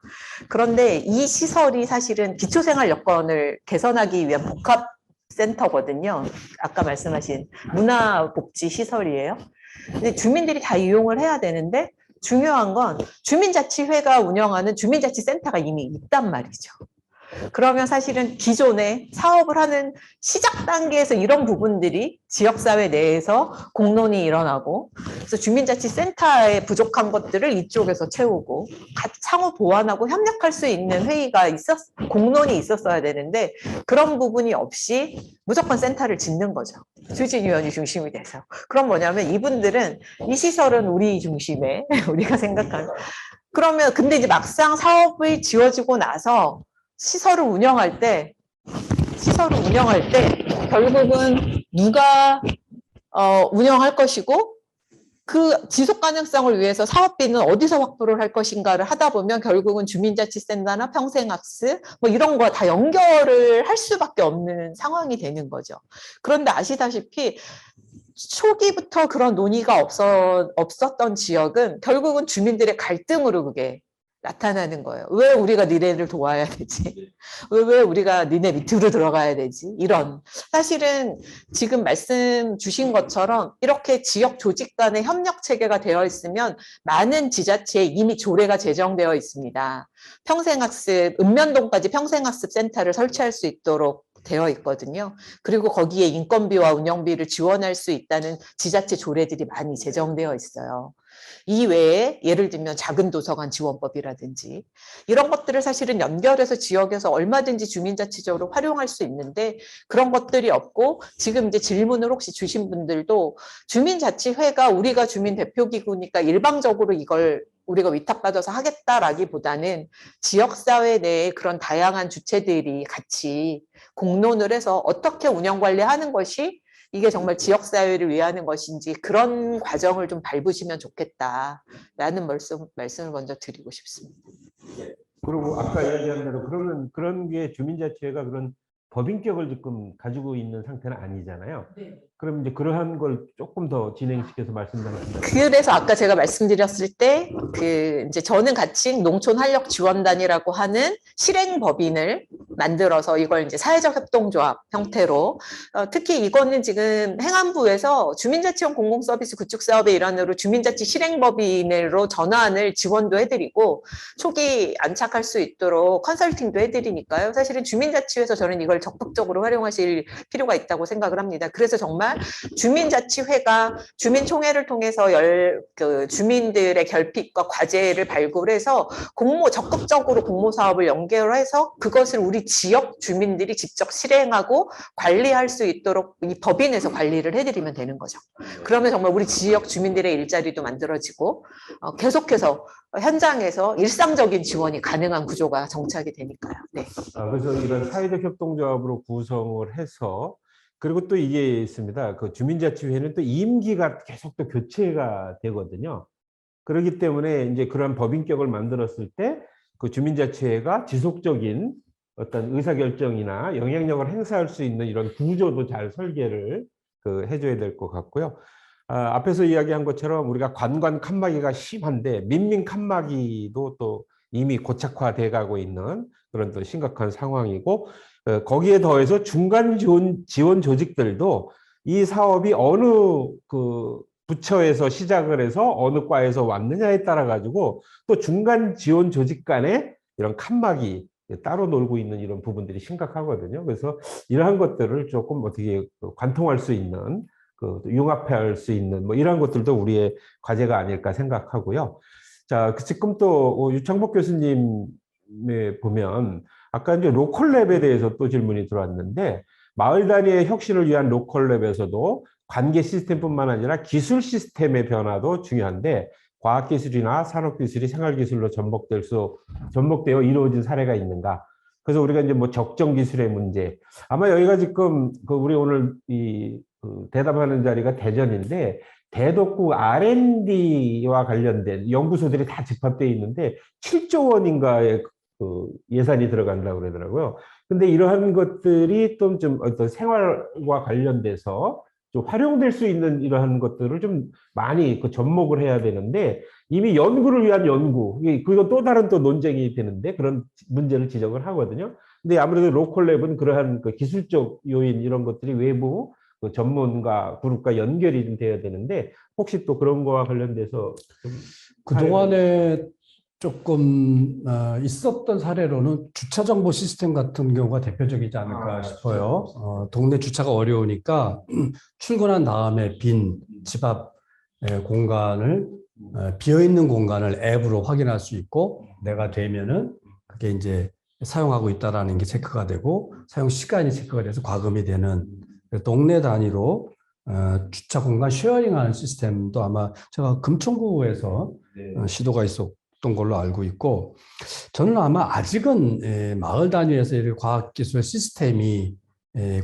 그런데 이 시설이 사실은 기초생활 여건을 개선하기 위한 복합센터거든요. 아까 말씀하신 문화복지 시설이에요. 근데 주민들이 다 이용을 해야 되는데 중요한 건 주민자치회가 운영하는 주민자치센터가 이미 있단 말이죠. 그러면 사실은 기존에 사업을 하는 시작 단계에서 이런 부분들이 지역사회 내에서 공론이 일어나고 그래서 주민자치센터에 부족한 것들을 이쪽에서 채우고 상호 보완하고 협력할 수 있는 회의가 공론이 있었어야 되는데 그런 부분이 없이 무조건 센터를 짓는 거죠. 추진위원이 중심이 돼서. 그럼 뭐냐면 이분들은 이 시설은 우리 중심에 우리가 생각하는 그러면 근데 이제 막상 사업이 지어지고 나서 시설을 운영할 때 결국은 누가 운영할 것이고 그 지속 가능성을 위해서 사업비는 어디서 확보를 할 것인가를 하다 보면 결국은 주민자치센터나 평생학습 뭐 이런 거 다 연결을 할 수밖에 없는 상황이 되는 거죠. 그런데 아시다시피 초기부터 그런 논의가 없었던 지역은 결국은 주민들의 갈등으로 그게 나타나는 거예요. 왜 우리가 니네를 도와야 되지? 왜 우리가 니네 밑으로 들어가야 되지? 이런. 사실은 지금 말씀 주신 것처럼 이렇게 지역 조직 간의 협력 체계가 되어 있으면 많은 지자체에 이미 조례가 제정되어 있습니다. 평생학습, 읍면동까지 평생학습 센터를 설치할 수 있도록 되어 있거든요. 그리고 거기에 인건비와 운영비를 지원할 수 있다는 지자체 조례들이 많이 제정되어 있어요. 이 외에 예를 들면 작은 도서관 지원법이라든지 이런 것들을 사실은 연결해서 지역에서 얼마든지 주민자치적으로 활용할 수 있는데 그런 것들이 없고 지금 이제 질문을 혹시 주신 분들도 주민자치회가 우리가 주민대표기구니까 일방적으로 이걸 우리가 위탁받아서 하겠다라기보다는 지역사회 내에 그런 다양한 주체들이 같이 공론을 해서 어떻게 운영관리하는 것이 이게 정말 지역사회를 위하는 것인지 그런 과정을 좀 밟으시면 좋겠다라는 말씀을 먼저 드리고 싶습니다.
그리고 아까 이야기한 대로 그러면 그런 게 주민자치회가 그런 법인격을 지금 가지고 있는 상태는 아니잖아요.
네.
그럼 이제 그러한 걸 조금 더 진행시켜서 말씀드리겠습니다.
그래서 아까 제가 말씀드렸을 때 이제 저는 같이 농촌활력지원단이라고 하는 실행법인을 만들어서 이걸 이제 사회적 협동조합 형태로 특히 이거는 지금 행안부에서 주민자치형 공공서비스 구축 사업의 일환으로 주민자치 실행법인으로 전환을 지원도 해드리고 초기 안착할 수 있도록 컨설팅도 해드리니까요. 사실은 주민자치회에서 저는 이걸 적극적으로 활용하실 필요가 있다고 생각을 합니다. 그래서 정말 주민자치회가 주민총회를 통해서 주민들의 결핍과 과제를 발굴해서 적극적으로 공모사업을 연결해서 그것을 우리 지역 주민들이 직접 실행하고 관리할 수 있도록 이 법인에서 관리를 해드리면 되는 거죠. 그러면 정말 우리 지역 주민들의 일자리도 만들어지고 계속해서 현장에서 일상적인 지원이 가능한 구조가 정착이 되니까요. 네.
그래서 이런 사회적 협동조합으로 구성을 해서 그리고 또 이게 있습니다. 그 주민자치회는 또 임기가 계속 또 교체가 되거든요. 그렇기 때문에 이제 그런 법인격을 만들었을 때 그 주민자치회가 지속적인 어떤 의사결정이나 영향력을 행사할 수 있는 이런 구조도 잘 설계를 해줘야 될 것 같고요. 앞에서 이야기한 것처럼 우리가 관관 칸막이가 심한데 민민 칸막이도 또 이미 고착화돼 가고 있는 그런 또 심각한 상황이고 거기에 더해서 중간 지원 조직들도 이 사업이 어느 부처에서 시작을 해서 어느 과에서 왔느냐에 따라 가지고 또 중간 지원 조직 간에 이런 칸막이 따로 놀고 있는 이런 부분들이 심각하거든요. 그래서 이러한 것들을 조금 어떻게 관통할 수 있는 융합할 수 있는 뭐 이런 것들도 우리의 과제가 아닐까 생각하고요. 자, 지금 또 유창복 교수님에 보면 아까 이제 로컬랩에 대해서 또 질문이 들어왔는데 마을 단위의 혁신을 위한 로컬랩에서도 관계 시스템뿐만 아니라 기술 시스템의 변화도 중요한데 과학기술이나 산업기술이 생활기술로 접목되어 이루어진 사례가 있는가? 그래서 우리가 이제 뭐 적정기술의 문제 아마 여기가 지금 우리 오늘 대답하는 자리가 대전인데 대덕구 R&D와 관련된 연구소들이 다 집합되어 있는데 7조 원인가의 예산이 들어간다고 그러더라고요. 근데 이러한 것들이 좀 어떤 생활과 관련돼서 좀 활용될 수 있는 이러한 것들을 좀 많이 접목을 해야 되는데 이미 연구를 위한 연구, 그거 또 다른 또 논쟁이 되는데 그런 문제를 지적을 하거든요. 근데 아무래도 로컬랩은 그러한 기술적 요인 이런 것들이 외부 전문가 그룹과 연결이 좀 돼야 되는데 혹시 또 그런 거와 관련돼서 좀
그동안에 조금 있었던 사례로는 주차 정보 시스템 같은 경우가 대표적이지 않을까 싶어요. 동네 주차가 어려우니까 출근한 다음에 빈 집 앞 공간을 비어있는 공간을 앱으로 확인할 수 있고 내가 되면은 그게 이제 사용하고 있다라는 게 체크가 되고 사용 시간이 체크가 돼서 과금이 되는 동네 단위로 주차 공간 쉐어링하는 시스템도 아마 제가 금천구에서 시도가 있었던 걸로 알고 있고 저는 아마 아직은 마을 단위에서 이 과학기술 시스템이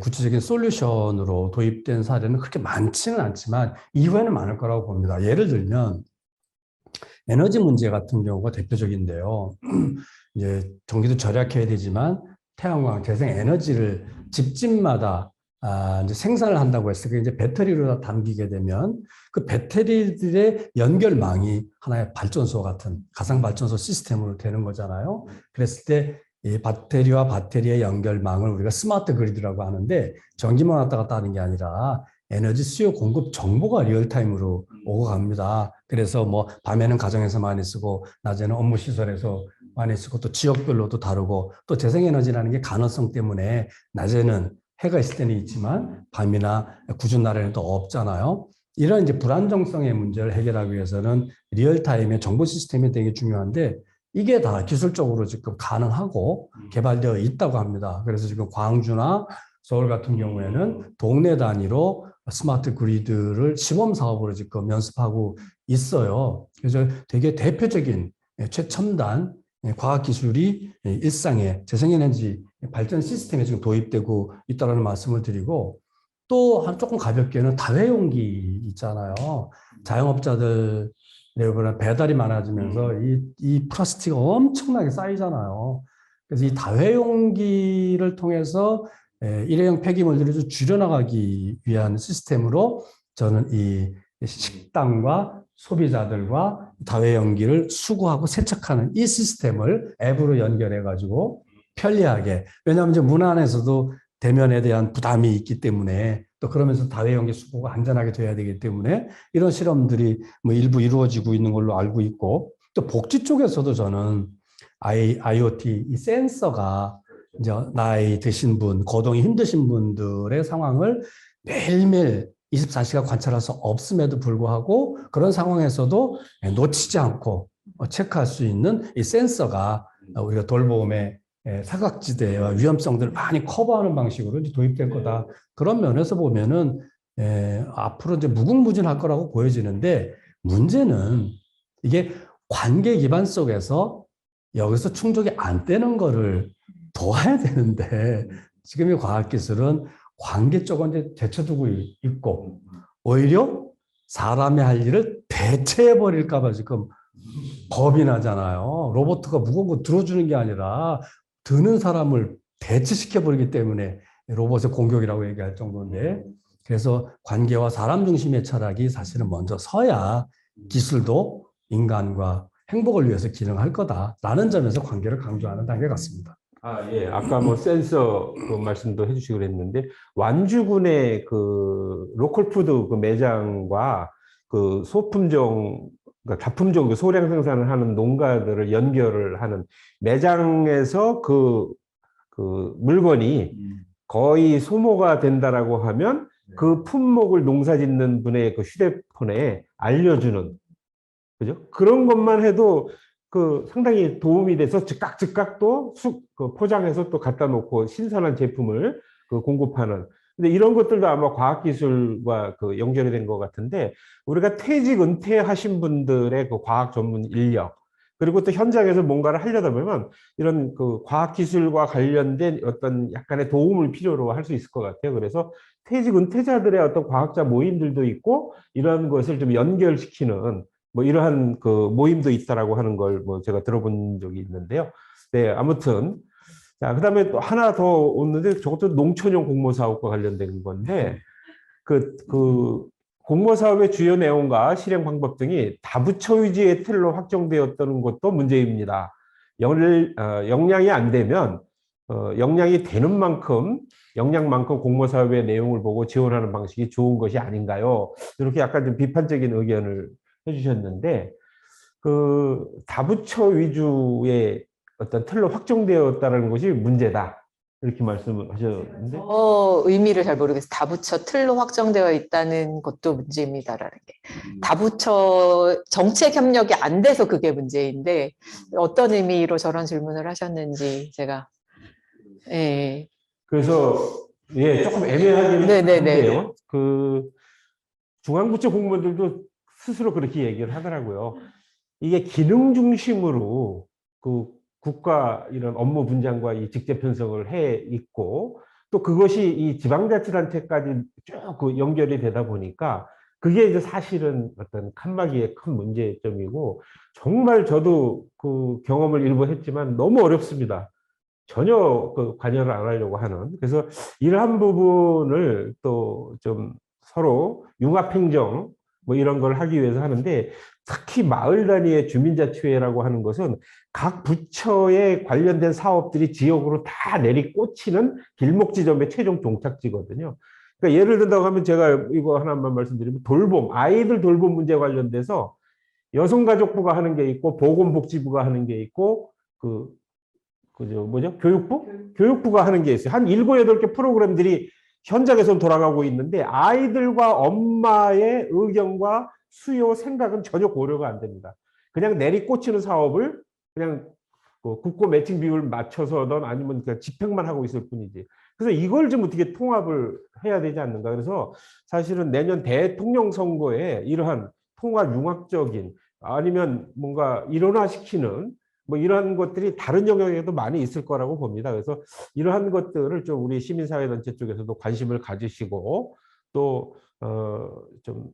구체적인 솔루션으로 도입된 사례는 그렇게 많지는 않지만 이후에는 많을 거라고 봅니다. 예를 들면 에너지 문제 같은 경우가 대표적인데요. 이제 전기도 절약해야 되지만 태양광, 재생 에너지를 집집마다 이제 생산을 한다고 했을 때 이제 배터리로 다 담기게 되면 그 배터리들의 연결망이 하나의 발전소 같은 가상 발전소 시스템으로 되는 거잖아요. 그랬을 때 이 배터리와 배터리의 연결망을 우리가 스마트 그리드라고 하는데 전기만 왔다 갔다 하는 게 아니라 에너지 수요 공급 정보가 리얼타임으로 오고 갑니다. 그래서 뭐 밤에는 가정에서 많이 쓰고 낮에는 업무 시설에서 많이 쓰고 또 지역별로도 다르고 또 재생에너지라는 게 가능성 때문에 낮에는 해가 있을 때는 있지만 밤이나 구준 날에는 또 없잖아요. 이런 이제 불안정성의 문제를 해결하기 위해서는 리얼타임의 정보 시스템이 되게 중요한데 이게 다 기술적으로 지금 가능하고 개발되어 있다고 합니다. 그래서 지금 광주나 서울 같은 경우에는 동네 단위로 스마트 그리드를 시범 사업으로 지금 연습하고 있어요. 그래서 되게 대표적인 최첨단 과학 기술이 일상의 재생에너지 발전 시스템에 지금 도입되고 있다는 말씀을 드리고 또 한 조금 가볍게는 다회용기 있잖아요. 자영업자들 배달이 많아지면서 이 플라스틱이 엄청나게 쌓이잖아요. 그래서 이 다회용기를 통해서 일회용 폐기물들을 좀 줄여나가기 위한 시스템으로 저는 이 식당과 소비자들과 다회용기를 수거하고 세척하는 이 시스템을 앱으로 연결해가지고 편리하게, 왜냐하면 이제 문 안에서도 대면에 대한 부담이 있기 때문에 또 그러면서 다회용기 수거가 안전하게 돼야 되기 때문에 이런 실험들이 뭐 일부 이루어지고 있는 걸로 알고 있고 또 복지 쪽에서도 저는 IoT, 이 센서가 이제 나이 드신 분, 거동이 힘드신 분들의 상황을 매일매일 24시간 관찰할 수 없음에도 불구하고 그런 상황에서도 놓치지 않고 체크할 수 있는 이 센서가 우리가 돌봄의 사각지대와 위험성들을 많이 커버하는 방식으로 이제 도입될 거다. 그런 면에서 보면은 앞으로 이제 무궁무진할 거라고 보여지는데 문제는 이게 관계 기반 속에서 여기서 충족이 안 되는 거를 도와야 되는데 지금의 과학기술은 관계 쪽은 이제 제쳐두고 있고 오히려 사람이 할 일을 대체해버릴까 봐 지금 겁이 나잖아요. 로봇가 무거운 거 들어주는 게 아니라 드는 사람을 대체시켜버리기 때문에 로봇의 공격이라고 얘기할 정도인데 그래서 관계와 사람 중심의 철학이 사실은 먼저 서야 기술도 인간과 행복을 위해서 기능할 거다라는 점에서 관계를 강조하는 단계 같습니다.
예. 아까 뭐 센서 그 말씀도 해주시고 그랬는데, 완주군의 그 로컬푸드 그 매장과 그 소품종, 그러니까 다품종 그 소량 생산을 하는 농가들을 연결을 하는 매장에서 그 물건이 거의 소모가 된다라고 하면 그 품목을 농사 짓는 분의 그 휴대폰에 알려주는, 그죠? 그런 것만 해도 그 상당히 도움이 돼서 즉각 또 그 포장해서 또 갖다 놓고 신선한 제품을 그 공급하는. 근데 이런 것들도 아마 과학기술과 그 연결이 된 것 같은데, 우리가 퇴직 은퇴하신 분들의 그 과학 전문 인력, 그리고 또 현장에서 뭔가를 하려다 보면 이런 그 과학기술과 관련된 어떤 약간의 도움을 필요로 할 수 있을 것 같아요. 그래서 퇴직 은퇴자들의 어떤 과학자 모임들도 있고 이런 것을 좀 연결시키는 뭐 이러한 그 모임도 있다라고 하는 걸 뭐 제가 들어본 적이 있는데요. 네, 아무튼 자, 그다음에 또 하나 더 오는데 저것도 농촌용 공모 사업과 관련된 건데 그 공모 사업의 주요 내용과 실행 방법 등이 다부처 위주의 틀로 확정되었다는 것도 문제입니다. 역량이 안 되면 역량이 되는 만큼 역량만큼 공모 사업의 내용을 보고 지원하는 방식이 좋은 것이 아닌가요? 이렇게 약간 좀 비판적인 의견을 해주셨는데, 그 다부처 위주의 어떤 틀로 확정되었다는 것이 문제다, 이렇게 말씀을 하셨는데,
의미를 잘 모르겠어요. 다부처 틀로 확정되어 있다는 것도 문제입니다라는 게. 다부처 정책 협력이 안 돼서 그게 문제인데 어떤 의미로 저런 질문을 하셨는지 제가 예.
그래서 예, 조금 애매하긴
네네네.
한데요. 그 중앙부처 공무원들도 스스로 그렇게 얘기를 하더라고요. 이게 기능 중심으로 그 국가 이런 업무 분장과 이 직접 편성을 해 있고, 또 그것이 이 지방자치단체까지 쭉 그 연결이 되다 보니까 그게 이제 사실은 어떤 칸막이의 큰 문제점이고 정말 저도 그 경험을 일부 했지만 너무 어렵습니다. 전혀 그 관여를 안 하려고 하는. 그래서 이러한 부분을 또 좀 서로 융합행정 뭐 이런 걸 하기 위해서 하는데 특히 마을 단위의 주민자치회라고 하는 것은 각 부처에 관련된 사업들이 지역으로 다 내리꽂히는 길목지점의 최종 종착지거든요. 그러니까 예를 든다고 하면 제가 이거 하나만 말씀드리면 돌봄, 아이들 돌봄 문제 관련돼서 여성가족부가 하는 게 있고 보건복지부가 하는 게 있고 그저 뭐죠? 교육부? 교육부가 하는 게 있어요. 한 7, 8개 프로그램들이 현장에서 돌아가고 있는데 아이들과 엄마의 의견과 수요, 생각은 전혀 고려가 안 됩니다. 그냥 내리꽂히는 사업을 그냥 국고 매칭 비율 맞춰서든 아니면 그냥 집행만 하고 있을 뿐이지. 그래서 이걸 좀 어떻게 통합을 해야 되지 않는가. 그래서 사실은 내년 대통령 선거에 이러한 통합 융합적인 아니면 뭔가 일원화시키는 뭐 이런 것들이 다른 영역에도 많이 있을 거라고 봅니다. 그래서 이러한 것들을 좀 우리 시민사회단체 쪽에서도 관심을 가지시고 또 좀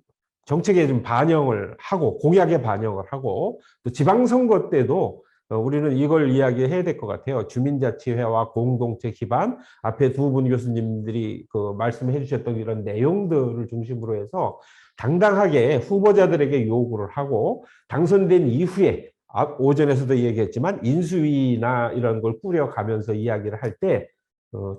정책에 좀 반영을 하고 공약에 반영을 하고 또 지방선거 때도 우리는 이걸 이야기해야 될 것 같아요. 주민자치회와 공동체 기반 앞에 두 분 교수님들이 그 말씀해 주셨던 이런 내용들을 중심으로 해서 당당하게 후보자들에게 요구를 하고 당선된 이후에 오전에서도 얘기했지만 인수위나 이런 걸 꾸려가면서 이야기를 할 때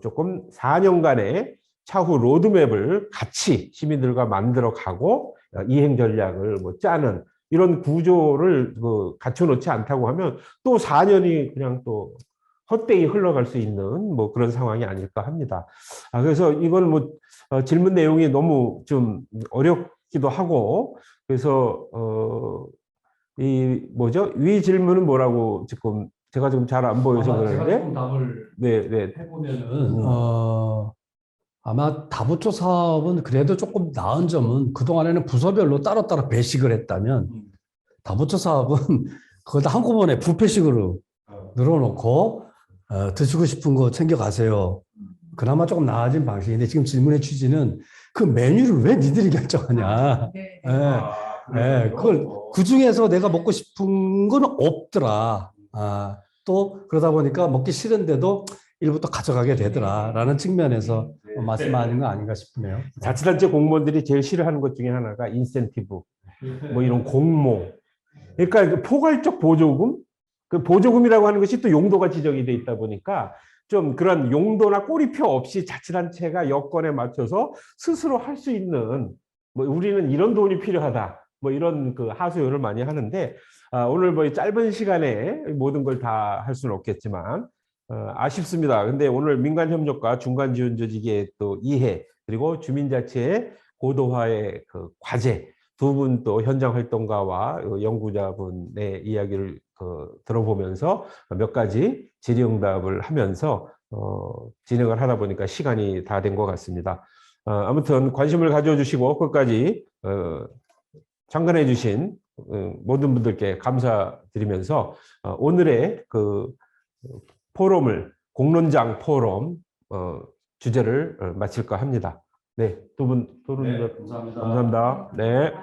조금 4년간의 차후 로드맵을 같이 시민들과 만들어가고 이행 전략을 뭐 짜는 이런 구조를 갖춰놓지 않다고 하면 또 4년이 그냥 또 헛되이 흘러갈 수 있는 뭐 그런 상황이 아닐까 합니다. 그래서 이건 뭐 질문 내용이 너무 좀 어렵기도 하고 그래서 이 뭐죠? 위 질문은 뭐라고 지금 제가 지금 잘 안 보여서
제가
그러는데
조금 답을
네.
해보면은 아마 다부처 사업은 그래도 조금 나은 점은 그동안에는 부서별로 따로따로 배식을 했다면 다부처 사업은 그걸 다 한꺼번에 뷔페식으로 늘어놓고 드시고 싶은 거 챙겨가세요. 그나마 조금 나아진 방식인데 지금 질문의 취지는 그 메뉴를 왜 니들이 결정하냐. 그걸 그 중에서 내가 먹고 싶은 건 없더라. 또 그러다 보니까 먹기 싫은데도 일부 또 가져가게 되더라라는 측면에서 말씀하는 거 아닌가 싶네요.
자치단체 공무원들이 제일 싫어하는 것 중에 하나가 인센티브, 뭐 이런 공모. 그러니까 그 포괄적 보조금, 그 보조금이라고 하는 것이 또 용도가 지정이 돼 있다 보니까 좀 그런 용도나 꼬리표 없이 자치단체가 여건에 맞춰서 스스로 할 수 있는 뭐 우리는 이런 돈이 필요하다. 뭐 이런 그 하소연을 많이 하는데 오늘 뭐 짧은 시간에 모든 걸 다 할 수는 없겠지만 아쉽습니다. 근데 오늘 민간협력과 중간지원조직의 또 이해 그리고 주민자치의 고도화의 그 과제 두 분 또 현장 활동가와 연구자분의 이야기를 들어보면서 몇 가지 질의응답을 하면서 진행을 하다 보니까 시간이 다 된 것 같습니다. 아무튼 관심을 가져주시고 끝까지 참관해 주신 모든 분들께 감사드리면서 오늘의 그 포럼을 공론장 포럼 주제를 마칠까 합니다. 네, 두 분
네, 감사합니다.
감사합니다. 네.